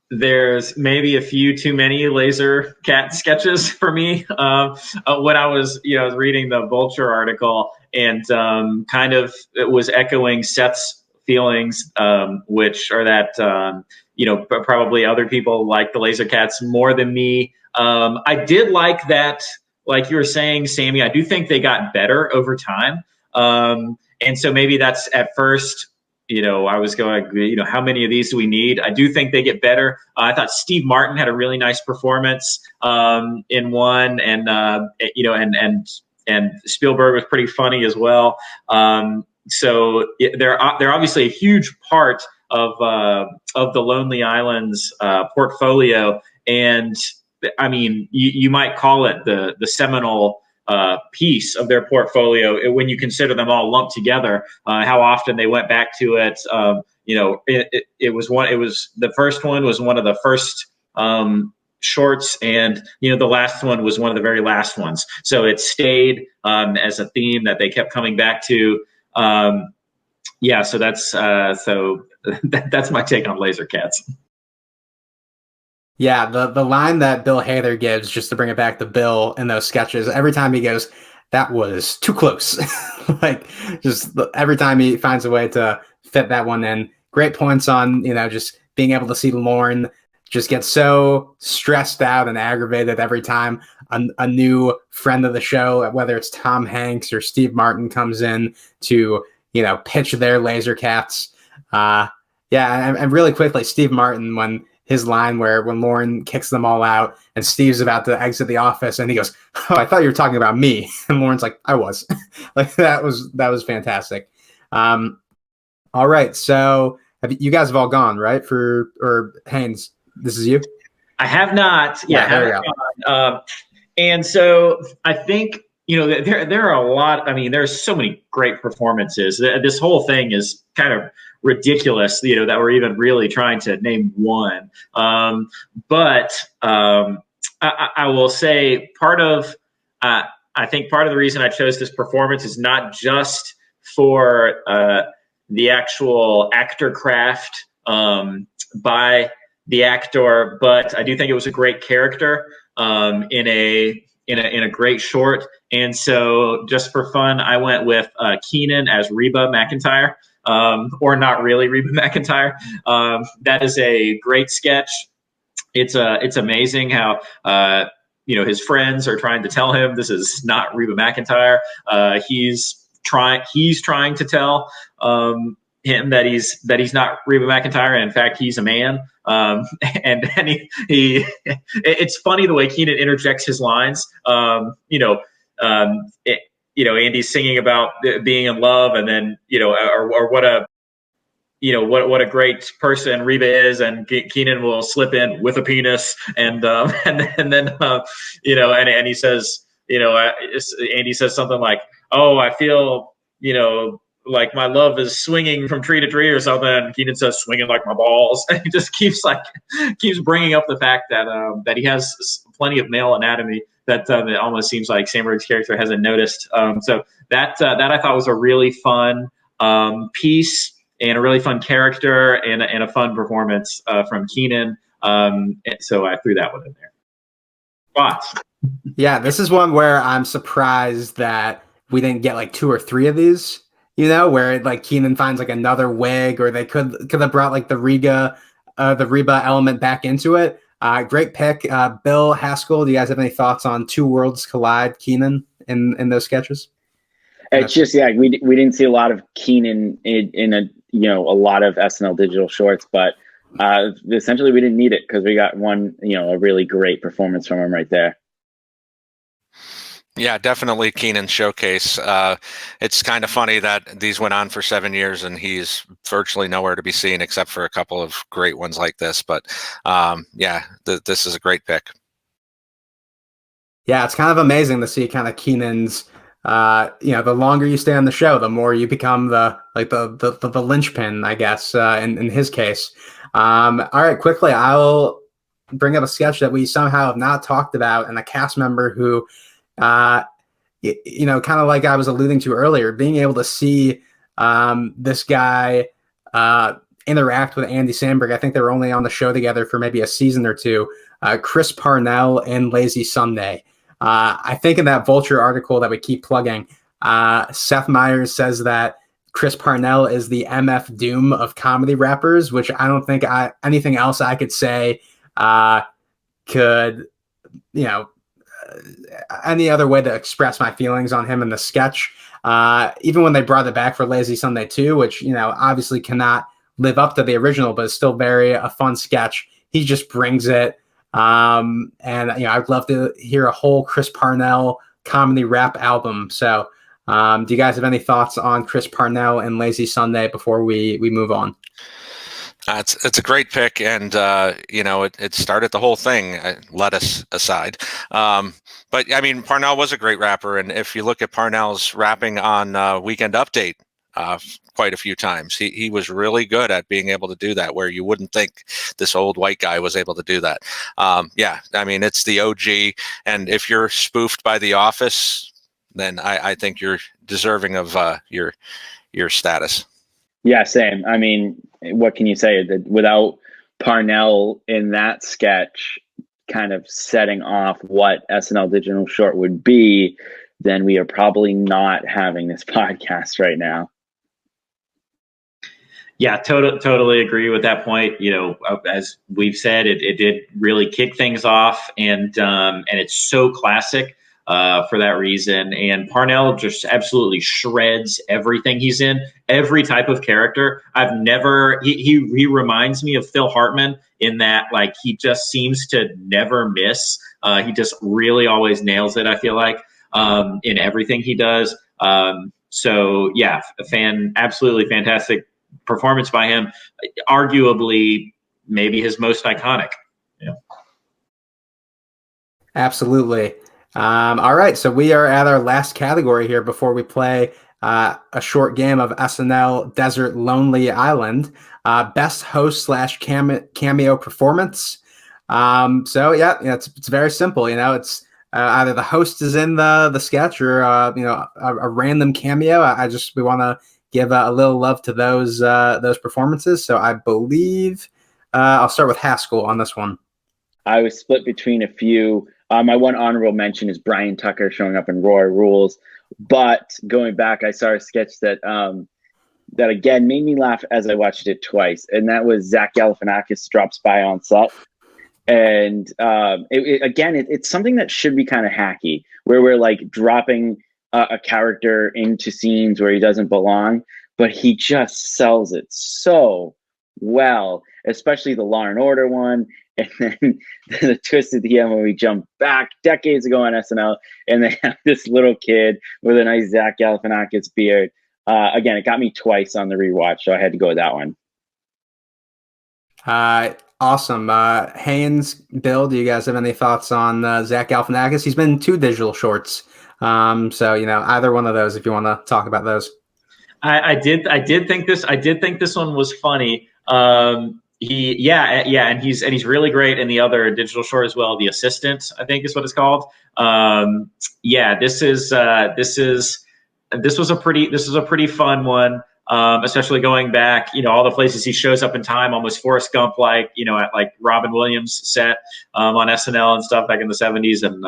there's maybe a few too many Laser Cat sketches for me. When I was, reading the Vulture article and kind of it was echoing Seth's feelings, which are that, probably other people like the Laser Cats more than me. I did like that, like you were saying, Sammy, I do think they got better over time. And so maybe that's at first, I was going, how many of these do we need? I do think they get better. I thought Steve Martin had a really nice performance in one, and and Spielberg was pretty funny as well. So they're obviously a huge part of the Lonely Island's portfolio, and I mean, you might call it the seminal piece of their portfolio when you consider them all lumped together. How often they went back to it. It was the first one was one of the first shorts, and the last one was one of the very last ones. So it stayed as a theme that they kept coming back to. So that's that's my take on Laser Cats. Yeah, the line that Bill Hader gives, just to bring it back to Bill in those sketches, every time he goes, that was too close. Like, just every time he finds a way to fit that one in. Great points on, just being able to see Lauren just get so stressed out and aggravated every time a new friend of the show, whether it's Tom Hanks or Steve Martin, comes in to, pitch their Laser Cats. And really quickly, Steve Martin, when his line when Lauren kicks them all out and Steve's about to exit the office and he goes, "Oh, I thought you were talking about me." And Lauren's like, "I was." Like that was fantastic. All right. So you guys have all gone, right? Or Haynes, this is you? I have not. Yeah, there you go. And so I think, there are a lot. I mean, there's so many great performances. This whole thing is kind of ridiculous, that we're even really trying to name one. But I will say I think part of the reason I chose this performance is not just for the actual actor craft by the actor, but I do think it was a great character in a great short. And so just for fun, I went with Keenan as Reba McEntire. or not really Reba McEntire. That is a great sketch. It's amazing how his friends are trying to tell him this is not Reba McEntire. He's trying to tell him that he's not Reba McEntire, and in fact he's a man. And he it's funny the way Keenan interjects his lines. Andy's singing about being in love, and then or what a great person Reba is, and Keenan will slip in with a penis, and then he says, Andy says something like, "Oh, I feel like my love is swinging from tree to tree," or something. And Keenan says, "Swinging like my balls," and he just keeps bringing up the fact that he has plenty of male anatomy that it almost seems like Samberg's character hasn't noticed. So that I thought was a really fun piece, and a really fun character, and a fun performance from Keenan. So I threw that one in there. Thoughts? Yeah, this is one where I'm surprised that we didn't get like 2 or 3 of these, where like Keenan finds like another wig, or they could have brought like the Reba element back into it. Great pick. Bill, Haskell, do you guys have any thoughts on Two Worlds Collide Keenan in those sketches? It's just, we didn't see a lot of Keenan in a lot of SNL digital shorts, but essentially we didn't need it because we got one, a really great performance from him right there. Yeah, definitely Keenan's showcase. It's kind of funny that these went on for 7 years and he's virtually nowhere to be seen except for a couple of great ones like this. But this is a great pick. Yeah, it's kind of amazing to see kind of Keenan's. The longer you stay on the show, the more you become the linchpin, I guess, in his case. All right, quickly, I'll bring up a sketch that we somehow have not talked about, and a cast member who, kind of like I was alluding to earlier, being able to see this guy interact with Andy Samberg. I think they were only on the show together for maybe a season or two. Chris Parnell and Lazy Sunday. I think in that Vulture article that we keep plugging, Seth Meyers says that Chris Parnell is the MF Doom of comedy rappers, which I don't think anything else I could say could, any other way to express my feelings on him in the sketch. Even when they brought it back for Lazy Sunday 2, which, obviously cannot live up to the original, but it's still a fun sketch. He just brings it. And I'd love to hear a whole Chris Parnell comedy rap album. So do you guys have any thoughts on Chris Parnell and Lazy Sunday before we move on? It's a great pick, and it started the whole thing, lettuce aside. But I mean, Parnell was a great rapper, and if you look at Parnell's rapping on Weekend Update quite a few times, he was really good at being able to do that, where you wouldn't think this old white guy was able to do that. I mean, it's the OG, and if you're spoofed by The Office, then I think you're deserving of your status. Yeah, same. I mean, what can you say? Without Parnell in that sketch kind of setting off what SNL Digital Short would be, then we are probably not having this podcast right now. Yeah, totally agree with that point. As we've said, it did really kick things off, and it's so classic for that reason. And Parnell just absolutely shreds everything he's in, every type of character. He reminds me of Phil Hartman in that, like, he just seems to never miss. He just really always nails it, I feel like, in everything he does. So yeah, absolutely fantastic performance by him, arguably maybe his most iconic. Yeah. Absolutely. All right, so we are at our last category here before we play a short game of SNL Desert Lonely Island, best host / cameo performance. It's very simple. It's either the host is in the sketch or a random cameo. We want to give a little love to those performances. So I believe I'll start with Haskell on this one. I was split between a few. My one honorable mention is Brian Tucker showing up in Roy Rules. But going back, I saw a sketch that that again made me laugh as I watched it twice, and that was Zach Galifianakis drops by on set. And it's something that should be kind of hacky, where we're like dropping a character into scenes where he doesn't belong, but he just sells it so well, especially the Law and Order one. And then the twist at the end when we jump back decades ago on SNL and they have this little kid with a nice Zach Galifianakis beard. Again, it got me twice on the rewatch, so I had to go with that one. Awesome. Haynes, Bill, do you guys have any thoughts on Zach Galifianakis? He's been in 2 digital shorts. So, either one of those, if you want to talk about those. I did think this one was funny. And he's really great in the other digital short as well. The Assistant, I think, is what it's called. This was a pretty fun one. Especially going back, all the places he shows up in time, almost Forrest Gump like, at like Robin Williams set on SNL and stuff back in the 70s. And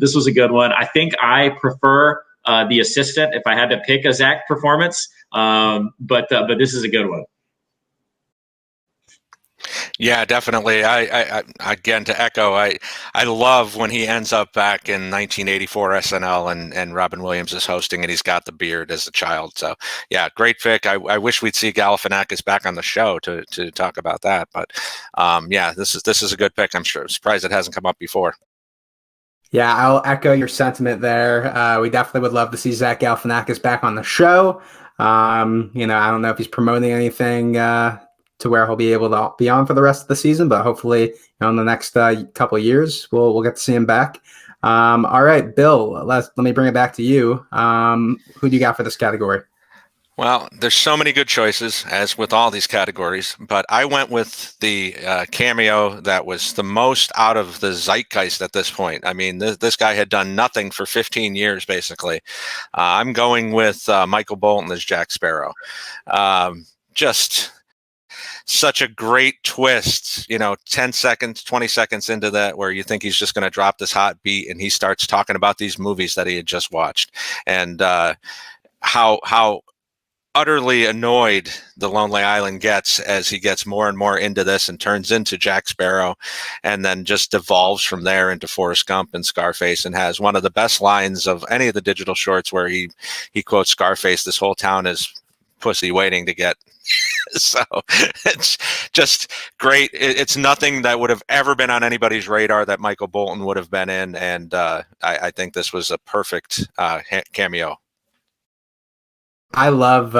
this was a good one. I think I prefer The Assistant if I had to pick a Zach performance, but this is a good one. Yeah, definitely. I again, to echo, I love when he ends up back in 1984 SNL and Robin Williams is hosting and he's got the beard as a child. So yeah, great pick. I wish we'd see Galifianakis back on the show to talk about that. But this is a good pick. I'm surprised it hasn't come up before. Yeah, I'll echo your sentiment there. We definitely would love to see Zach Galifianakis back on the show. I don't know if he's promoting anything to where he'll be able to be on for the rest of the season, but hopefully in the next couple of years, we'll get to see him back. All right, Bill, let me bring it back to you. Who do you got for this category? Well, there's so many good choices, as with all these categories, but I went with the cameo that was the most out of the zeitgeist at this point. I mean, this guy had done nothing for 15 years, basically. I'm going with Michael Bolton as Jack Sparrow. Just such a great twist, 10 seconds, 20 seconds into that, where you think he's just going to drop this hot beat and he starts talking about these movies that he had just watched and how utterly annoyed the Lonely Island gets as he gets more and more into this and turns into Jack Sparrow and then just devolves from there into Forrest Gump and Scarface and has one of the best lines of any of the digital shorts where he quotes Scarface, "This whole town is pussy waiting to get." So it's just great. It's nothing that would have ever been on anybody's radar that Michael Bolton would have been in. And I think this was a perfect cameo. I love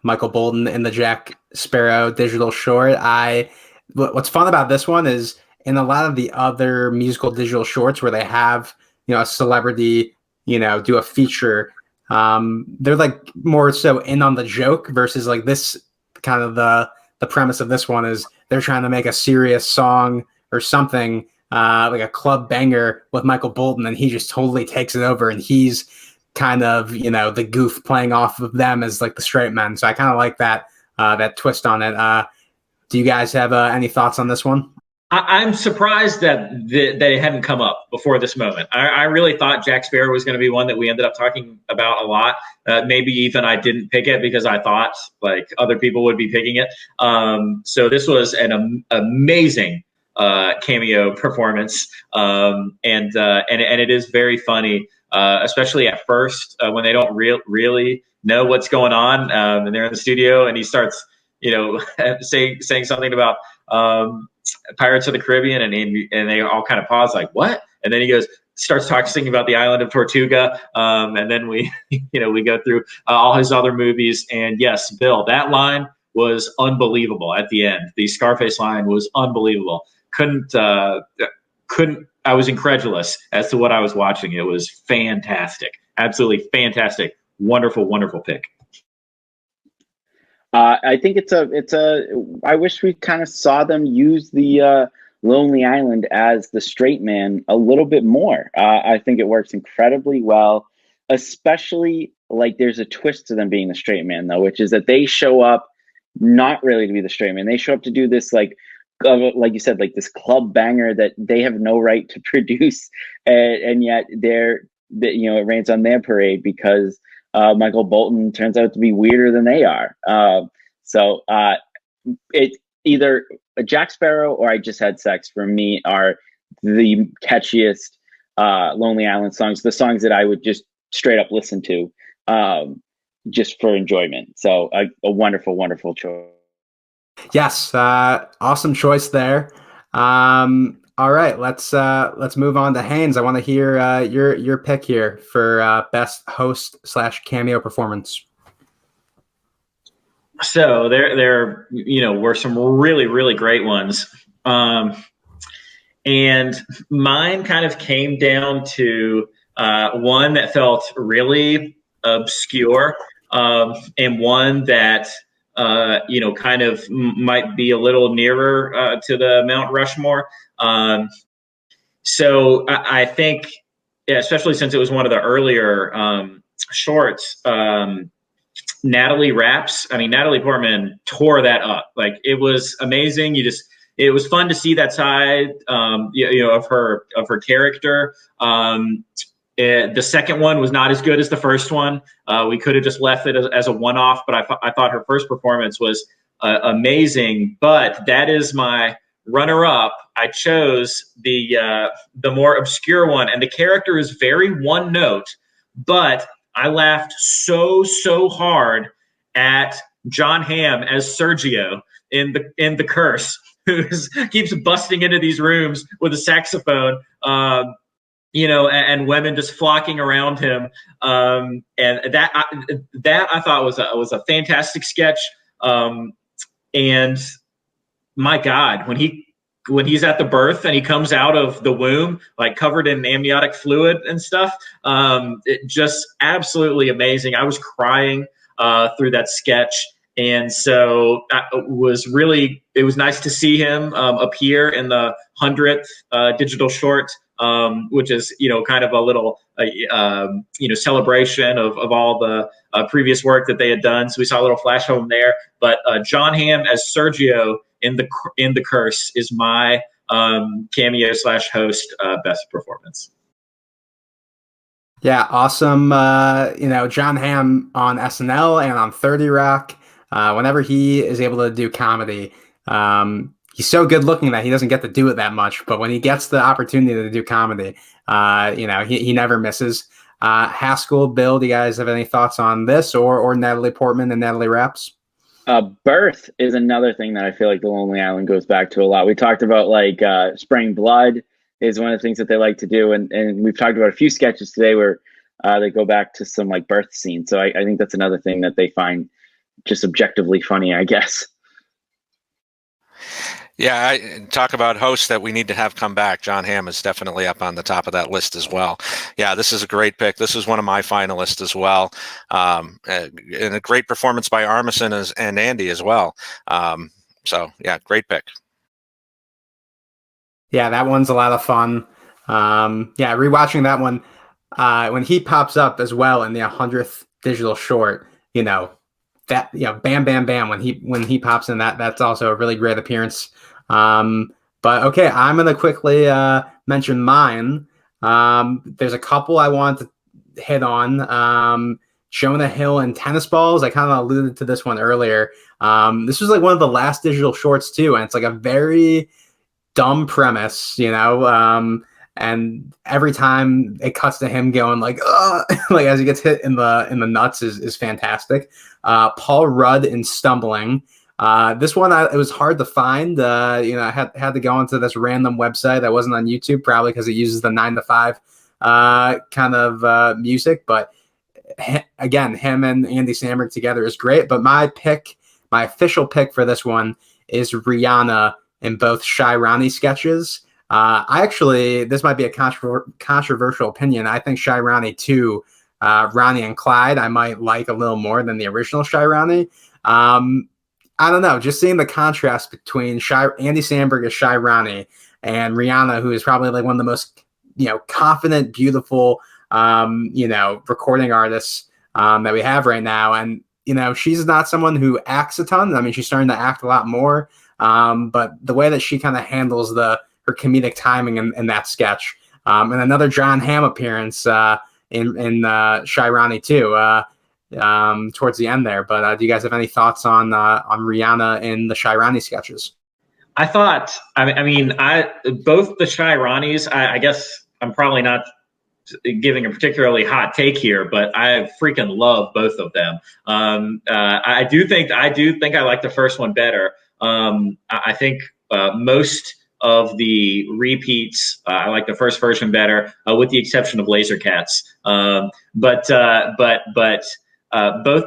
Michael Bolton in the Jack Sparrow digital short. What's fun about this one is in a lot of the other musical digital shorts where they have, a celebrity, do a feature, they're like more so in on the joke versus like this kind of the premise of this one is they're trying to make a serious song or something like a club banger with Michael Bolton, and he just totally takes it over, and he's kind of the goof playing off of them as like the straight men. So I kind of like that twist on it. Do you guys have any thoughts on this one? I'm surprised that it hadn't come up before this moment. I really thought Jack Sparrow was going to be one that we ended up talking about a lot. Maybe even I didn't pick it because I thought like other people would be picking it. So this was an amazing cameo performance, and it is very funny, especially at first when they don't really know what's going on, and they're in the studio, and he starts saying something about Pirates of the Caribbean, and they all kind of pause like, what? And then he starts talking about the island of Tortuga, and then we we go through all his other movies. And yes, Bill, that line was unbelievable at the end. The Scarface line was unbelievable. I was incredulous as to what I was watching. It was fantastic, absolutely fantastic, wonderful pick. I think I wish we kind of saw them use the Lonely Island as the straight man a little bit more. I think it works incredibly well, especially like there's a twist to them being the straight man though, which is that they show up not really to be the straight man. They show up to do this like you said, like this club banger that they have no right to produce, and yet it rains on their parade because Michael Bolton turns out to be weirder than they are. So it either Jack Sparrow or I Just Had Sex for me are the catchiest Lonely Island songs, the songs that I would just straight up listen to just for enjoyment. So a wonderful, wonderful choice. Yes, awesome choice there. All right, let's move on to Haynes. I want to hear your pick here for best host / cameo performance. So there were some really, really great ones. And mine kind of came down to one that felt really obscure, and one that kind of might be a little nearer to the Mount Rushmore. So I think, especially since it was one of the earlier shorts, Natalie Raps. I mean, Natalie Portman tore that up. Like, it was amazing. It was fun to see that side, of her character. The second one was not as good as the first one. We could have just left it as a one-off, but I thought her first performance was amazing. But that is my runner-up. I chose the more obscure one, and the character is very one note, but I laughed so hard at John Hamm as Sergio in the Curse, who keeps busting into these rooms with a saxophone, and women just flocking around him. And that I thought was a fantastic sketch. And my God, when he's at the birth and he comes out of the womb, like covered in amniotic fluid and stuff, it just absolutely amazing. I was crying through that sketch. And so it was nice to see him appear in the 100th digital short, which is, kind of a little, celebration of all the previous work that they had done. So we saw a little flash home there. But John Hamm as Sergio in the Curse is my cameo / host best performance. Yeah, awesome. John Hamm on SNL and on 30 Rock. Whenever he is able to do comedy, he's so good looking that he doesn't get to do it that much. But when he gets the opportunity to do comedy, he never misses. Haskell, Bill, do you guys have any thoughts on this or Natalie Portman and Natalie Raps? Birth is another thing that I feel like the Lonely Island goes back to a lot. We talked about spraying blood is one of the things that they like to do. And we've talked about a few sketches today where they go back to some birth scenes. So I think that's another thing that they find just objectively funny, I guess. Yeah, I talk about hosts that we need to have come back. John Hamm is definitely up on the top of that list as well. Yeah, this is a great pick. This is one of my finalists as well. And a great performance by Armisen and Andy as well. So, yeah, great pick. Yeah, that one's a lot of fun. Rewatching that one, when he pops up as well in the 100th digital short, Bam Bam Bam, when he pops in, that's also a really great appearance. But okay, I'm gonna quickly mention mine. There's a couple I want to hit on. Jonah Hill and tennis balls. I kind of alluded to this one earlier. This was one of the last digital shorts too, and it's a very dumb premise, and every time it cuts to him going as he gets hit in the nuts is fantastic. Paul Rudd in Stumbling. This one it was hard to find. I had to go into this random website that wasn't on YouTube, probably because it uses the 9 to 5 kind of music. But again, him and Andy Samberg together is great. But my official pick for this one is Rihanna in both Shy Ronnie sketches. This might be a controversial opinion. I think Shy Ronnie 2, Ronnie and Clyde, I might like a little more than the original Shy Ronnie. I don't know, just seeing the contrast between Andy Samberg as Shy Ronnie and Rihanna, who is probably one of the most, confident, beautiful, recording artists that we have right now. And, she's not someone who acts a ton. I mean, she's starting to act a lot more. But the way that she kind of handles her comedic timing in that sketch, and another John Hamm appearance in Shy Ronnie too. towards the end there. But do you guys have any thoughts on Rihanna in the Shirani sketches? I thought, both the Shirani's, I guess I'm probably not giving a particularly hot take here, but I freaking love both of them. I do think I like the first one better. I think most of the repeats, I like the first version better, with the exception of Laser Cats. But both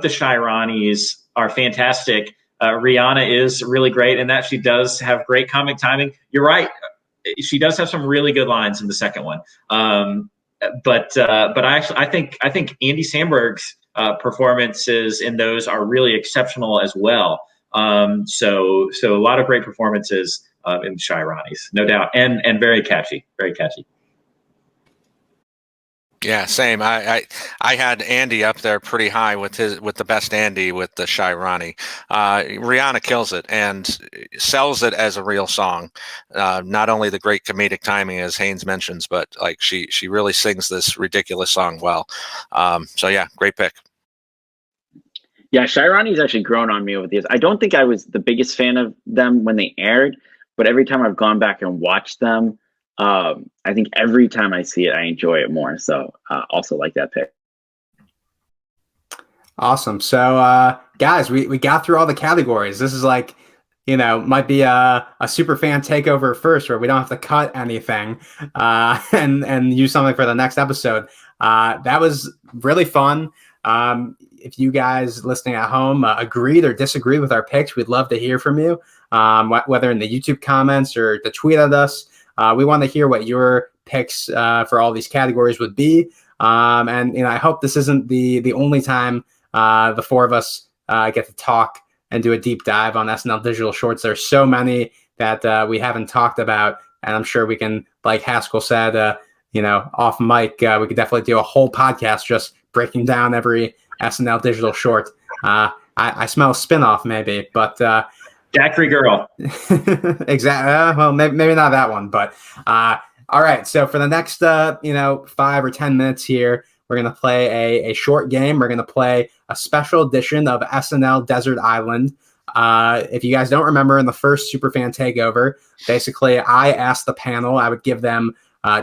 the Shirani's are fantastic. Rihanna is really great in that she does have great comic timing. You're right. She does have some really good lines in the second one. But I think Andy Samberg's performances in those are really exceptional as well. So a lot of great performances in Shirani's, no doubt, and very catchy, very catchy. Yeah, same. I had Andy up there pretty high with the best Andy with the Shirani. Rihanna kills it and sells it as a real song. Not only the great comedic timing as Haynes mentions, but like she really sings this ridiculous song well. So yeah, great pick. Yeah, Shirani's actually grown on me over the years. I don't think I was the biggest fan of them when they aired, but every time I've gone back and watched them, I think every time I see it, I enjoy it more. So also like that pick. Awesome. So guys, we got through all the categories. This is like, might be a Superfan Takeover first, where we don't have to cut anything and use something for the next episode. That was really fun. If you guys listening at home agreed or disagreed with our picks, we'd love to hear from you, whether in the YouTube comments or to tweet at us. We want to hear what your picks for all these categories would be. And I hope this isn't the only time the four of us get to talk and do a deep dive on SNL digital shorts. There's so many that we haven't talked about, and I'm sure we can, like Haskell said, off mic, we could definitely do a whole podcast just breaking down every SNL digital short. I smell a spinoff maybe, but Daiquiri Girl. Exactly. Well, maybe not that one, but all right. So for the next 5 or 10 minutes here, we're gonna play a short game. We're gonna play a special edition of SNL Desert Island. If you guys don't remember, in the first Superfan Takeover, basically I asked the panel, I would give them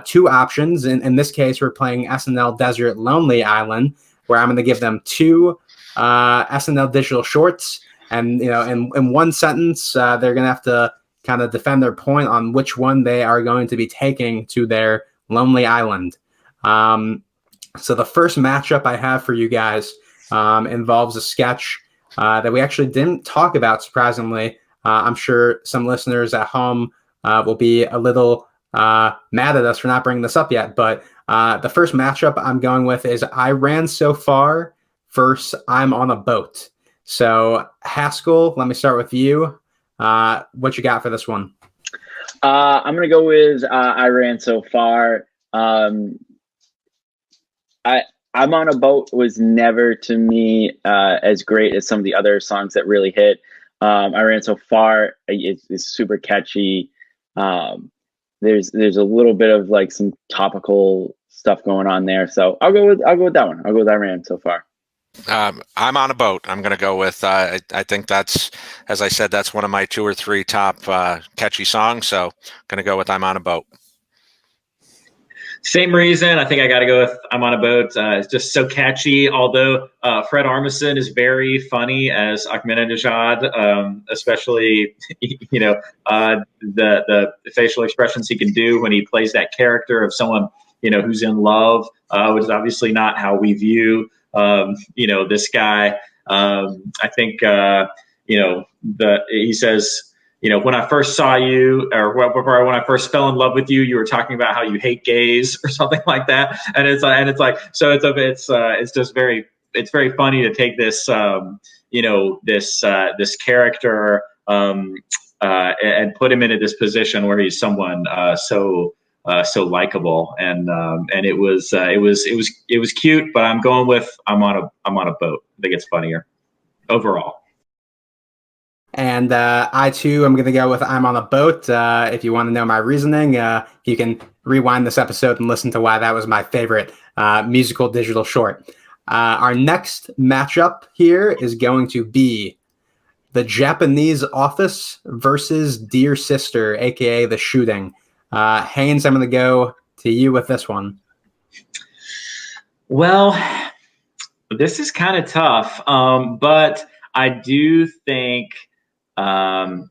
2 options. In this case, we're playing SNL Desert Lonely Island, where I'm going to give them 2 SNL digital shorts. And, in one sentence, they're going to have to kind of defend their point on which one they are going to be taking to their lonely island. So the first matchup I have for you guys involves a sketch that we actually didn't talk about, surprisingly. I'm sure some listeners at home will be a little mad at us for not bringing this up yet. But the first matchup I'm going with is I Ran So Far versus I'm on a Boat. So Haskell, let me start with you. What you got for this one? I'm going to go with I Ran So Far. I'm on a Boat was never to me as great as some of the other songs that really hit. I Ran So Far is super catchy. There's a little bit of like some topical stuff going on there, so I'll go with that one. I'll go with I Ran So Far. I'm on a Boat. I'm going to go with. I think that's, as I said, that's one of my 2 or 3 top catchy songs. So I'm going to go with I'm on a Boat. Same reason. I think I got to go with I'm on a Boat. It's just so catchy. Although Fred Armisen is very funny as Ahmadinejad, especially the facial expressions he can do when he plays that character of someone who's in love, which is obviously not how we view this guy. I think he says, when I first saw you, or when I first fell in love with you, you were talking about how you hate gays or something like that. And it's just very funny to take this, this character, and put him into this position where he's someone, so likable. And it was cute, but I'm going with, I'm on a Boat. I think it's funnier overall. And I, too, am going to go with I'm on a Boat. If you want to know my reasoning, you can rewind this episode and listen to why that was my favorite musical digital short. Our next matchup here is going to be the Japanese Office versus Dear Sister, aka The Shooting. Haynes, I'm going to go to you with this one. Well, this is kind of tough, but I do think The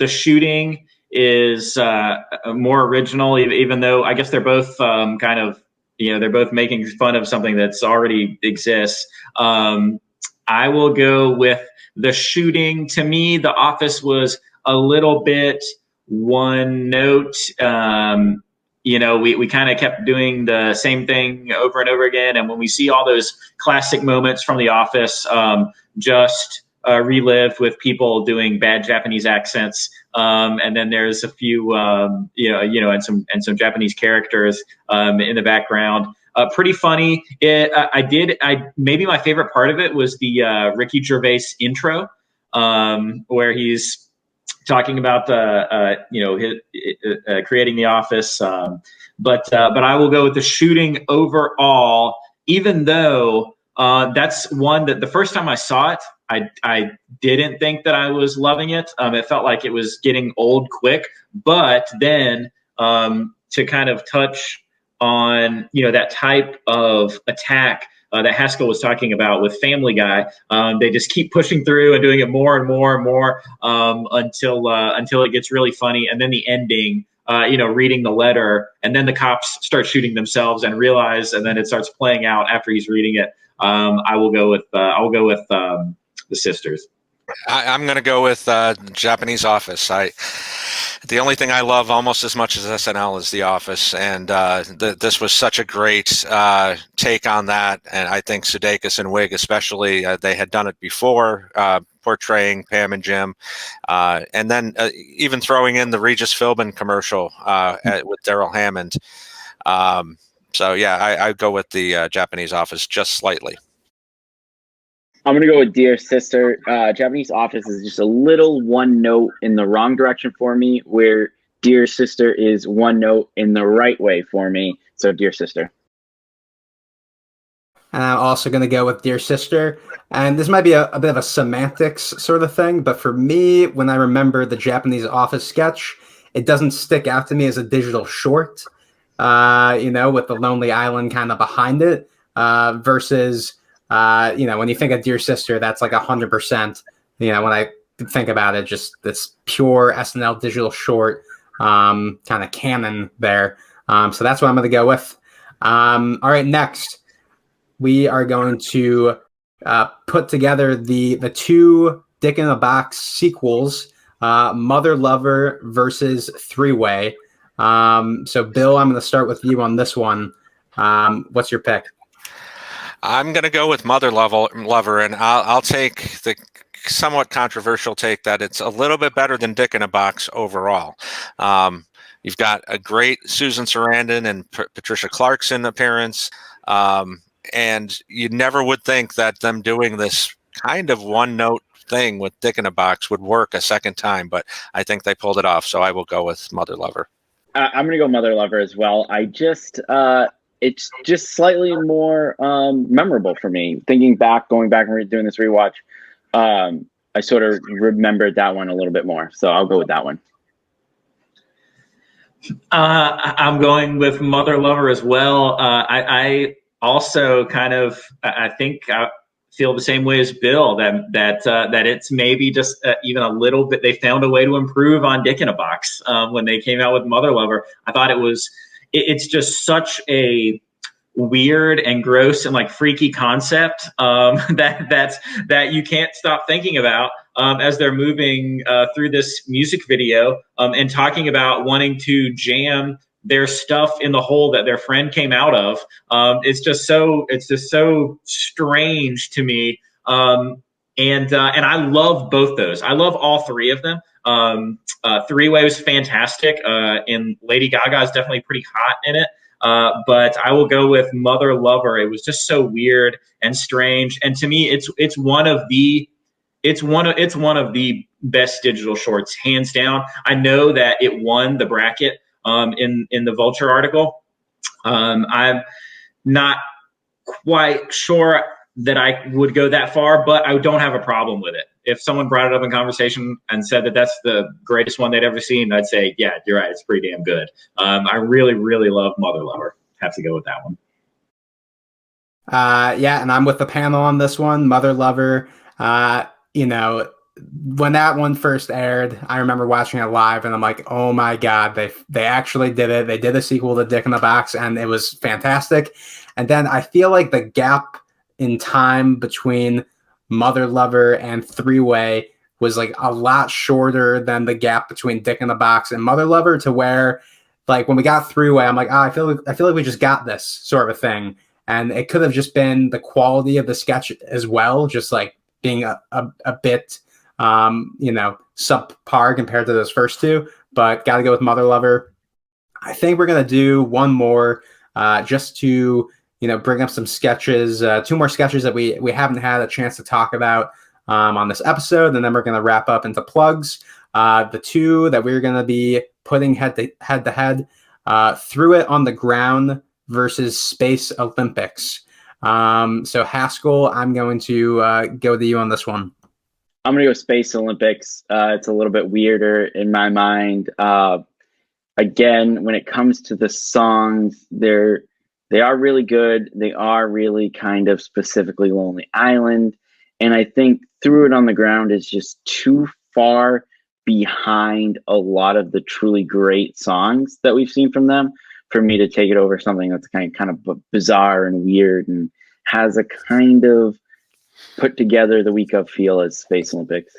Shooting is more original, even though I guess they're both kind of, they're both making fun of something that's already exists. I will go with The Shooting. To me, The Office was a little bit one note. We kind of kept doing the same thing over and over again. And when we see all those classic moments from The Office, just relived with people doing bad Japanese accents. And then there's a few, and some Japanese characters in the background. Pretty funny. Maybe my favorite part of it was the Ricky Gervais intro, where he's talking about creating The Office. But I will go with The Shooting overall, even though that's one that the first time I saw it, I didn't think that I was loving it. It felt like it was getting old quick. But then to kind of touch on that type of attack that Haskell was talking about with Family Guy, they just keep pushing through and doing it more and more and more until it gets really funny. And then the ending, reading the letter, and then the cops start shooting themselves and realize, and then it starts playing out after he's reading it. I will go with The Sisters. I'm going to go with Japanese Office. The only thing I love almost as much as SNL is The Office, and this was such a great take on that. And I think Sudeikis and Wig, especially, they had done it before, portraying Pam and Jim, and then even throwing in the Regis Philbin commercial with Daryl Hammond. I go with the Japanese Office just slightly. I'm going to go with Dear Sister. Japanese Office is just a little one note in the wrong direction for me, where Dear Sister is one note in the right way for me. So Dear Sister. And I'm also going to go with Dear Sister. And this might be a bit of a semantics sort of thing, but for me, when I remember the Japanese Office sketch, it doesn't stick out to me as a digital short, with the Lonely Island kind of behind it, versus... when you think of Dear Sister, that's like 100%. When I think about it, just this pure SNL digital short kind of canon there. So that's what I'm going to go with. All right, next we are going to put together the two Dick in a Box sequels, Mother Lover versus Three Way. So Bill, I'm going to start with you on this one. What's your pick? I'm going to go with Mother Lover, and I'll take the somewhat controversial take that it's a little bit better than Dick in a Box overall. You've got a great Susan Sarandon and Patricia Clarkson appearance, and you never would think that them doing this kind of one-note thing with Dick in a Box would work a second time, but I think they pulled it off, so I will go with Mother Lover. I'm going to go Mother Lover as well. It's just slightly more memorable for me. Going back and doing this rewatch, I sort of remembered that one a little bit more. So I'll go with that one. I'm going with Mother Lover as well. I also I think I feel the same way as Bill, that it's maybe just even a little bit. They found a way to improve on Dick in a Box when they came out with Mother Lover. I thought it's just such a weird and gross and like freaky concept that you can't stop thinking about as they're moving through this music video and talking about wanting to jam their stuff in the hole that their friend came out of. It's just so strange to me. And I love both those. I love all three of them. Three Way was fantastic, and Lady Gaga is definitely pretty hot in it. But I will go with Mother Lover. It was just so weird and strange, and to me, it's one of the best digital shorts, hands down. I know that it won the bracket in the Vulture article. I'm not quite sure that I would go that far, but I don't have a problem with it. If someone brought it up in conversation and said that that's the greatest one they'd ever seen, I'd say, yeah, you're right. It's pretty damn good. I really, really love Mother Lover. Have to go with that one. Yeah, and I'm with the panel on this one. Mother Lover. You know, when that one first aired, I remember watching it live, and I'm like, oh my god, they actually did it. They did a sequel to Dick in the Box, and it was fantastic. And then I feel like the gap in time between Mother Lover and Three Way was like a lot shorter than the gap between Dick in the Box and Mother Lover, to where like when we got Three Way, I'm like, I feel like we just got this sort of a thing. And it could have just been the quality of the sketch as well, just like being a bit subpar compared to those first two. But got to go with Mother Lover. I think we're gonna do one more just to bring up some sketches, two more sketches that we haven't had a chance to talk about on this episode, and then we're gonna wrap up into plugs. The two that we're gonna be putting head to head, Threw It on the Ground versus Space Olympics. So Haskell, I'm going to go to you on this one. I'm going to go Space Olympics. It's a little bit weirder in my mind. Again, when it comes to the songs, they are really good. They are really kind of specifically Lonely Island. And I think Threw It on the Ground is just too far behind a lot of the truly great songs that we've seen from them for me to take it over something that's kind of bizarre and weird and has a kind of put together the week of feel as Space Olympics.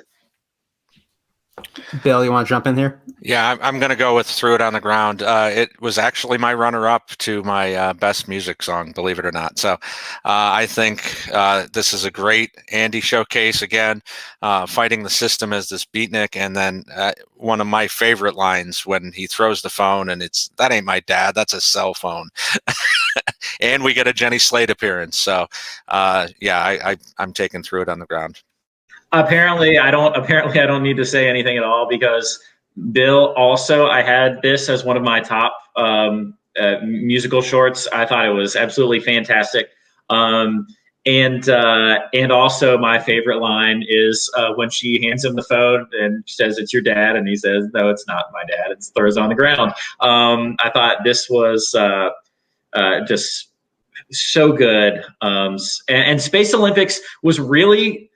Bill, you want to jump in here? Yeah, I'm going to go with Threw It on the Ground. It was actually my runner-up to my best music song, believe it or not. So I think this is a great Andy showcase again, fighting the system as this beatnik. And then one of my favorite lines when he throws the phone and it's, "That ain't my dad, that's a cell phone." And we get a Jenny Slate appearance. So I'm taking Threw It on the Ground. Apparently I don't need to say anything at all, because Bill also, I had this as one of my top musical shorts. I thought it was absolutely fantastic. And also my favorite line is when she hands him the phone and says, "It's your dad," and he says, "No, it's not my dad. It's Throws on the Ground." I thought this was just so good. And Space Olympics was really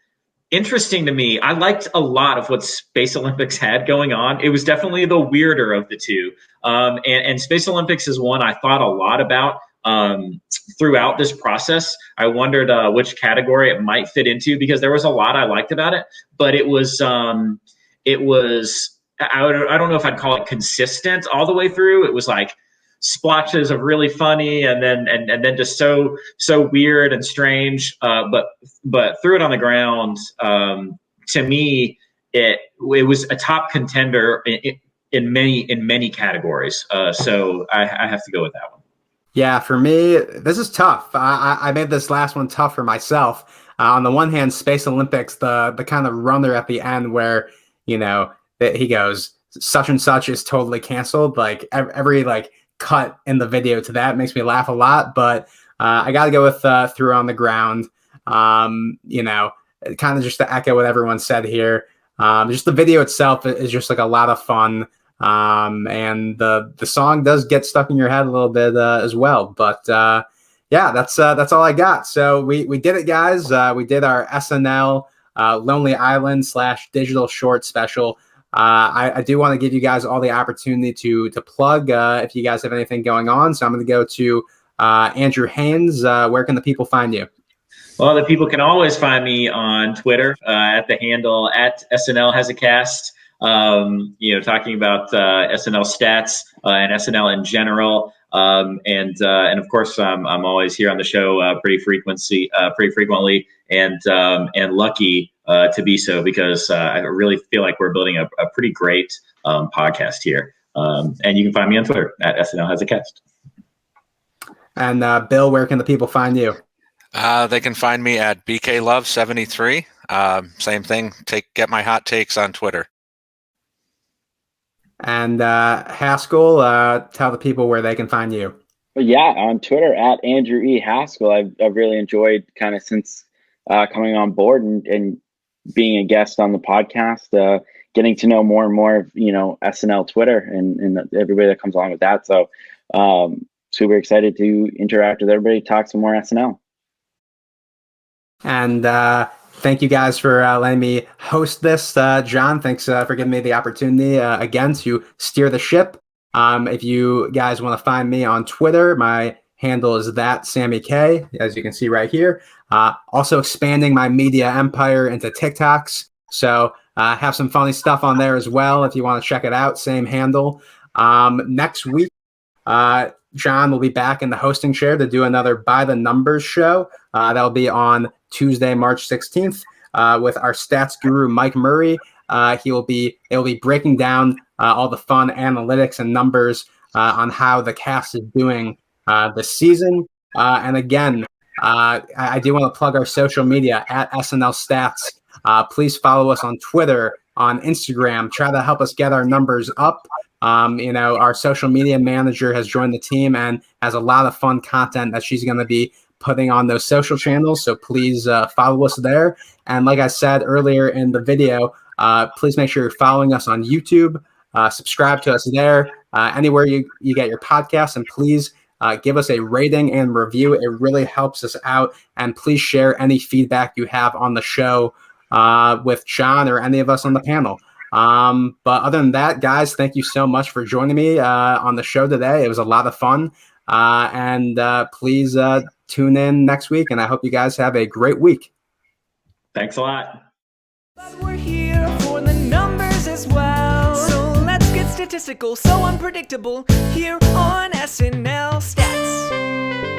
interesting to me. I liked a lot of what Space Olympics had going on. It was definitely the weirder of the two. And Space Olympics is one I thought a lot about throughout this process. I wondered which category it might fit into, because there was a lot I liked about it, but it was I don't know if I'd call it consistent all the way through. It was like splotches of really funny and then just so weird and strange. But Threw It on the Ground, to me, it was a top contender in many categories. So I have to go with that one. Yeah, for me, this is tough. I made this last one tough for myself. On the one hand, Space Olympics, the kind of runner at the end where, he goes, "Such and such is totally canceled." Like every cut in the video to that makes me laugh a lot. But I got to go with Threw It on the Ground. Kind of just to echo what everyone said here. Just the video itself is just like a lot of fun. And the song does get stuck in your head a little bit as well. But that's all I got. So we did it, guys. We did our SNL Lonely Island / digital short special. I do want to give you guys all the opportunity to plug if you guys have anything going on. So I'm going to go to Andrew Haynes. Where can the people find you? Well, the people can always find me on Twitter at the handle at SNL Has a Cast. Talking about SNL Stats and SNL in general. And of course, I'm always here on the show pretty frequently, and lucky to be so, because I really feel like we're building a pretty great podcast here. And you can find me on Twitter at SNL Has a Cast. And Bill, where can the people find you? They can find me at BKLove73. Same thing. Get my hot takes on Twitter. And Haskell, tell the people where they can find you. But yeah, on Twitter at Andrew E. Haskell. I've really enjoyed kind of since coming on board and being a guest on the podcast, getting to know more and more of, SNL Twitter and everybody that comes along with that. So super excited to interact with everybody, talk some more SNL. And thank you guys for letting me host this. John, thanks for giving me the opportunity again to steer the ship. If you guys want to find me on Twitter, my handle is that Sammy Kay, as you can see right here. Also expanding my media empire into TikToks. So have some funny stuff on there as well if you want to check it out. Same handle. Next week, John will be back in the hosting chair to do another By the Numbers show. That'll be on Tuesday, March 16th, with our stats guru, Mike Murray. It'll be breaking down all the fun analytics and numbers on how the cast is doing this season. And again, I do want to plug our social media at SNL Stats. Please follow us on Twitter, on Instagram. Try to help us get our numbers up. Our social media manager has joined the team and has a lot of fun content that she's going to be putting on those social channels. So please follow us there. And like I said earlier in the video, please make sure you're following us on YouTube. Subscribe to us there, anywhere you get your podcasts, and please give us a rating and review. It really helps us out. And please share any feedback you have on the show with John or any of us on the panel. But other than that, guys, thank you so much for joining me on the show today. It was a lot of fun. And please tune in next week. And I hope you guys have a great week. Thanks a lot. But we're here for the numbers as well. So let's get statistical, so unpredictable here on SNL Stats.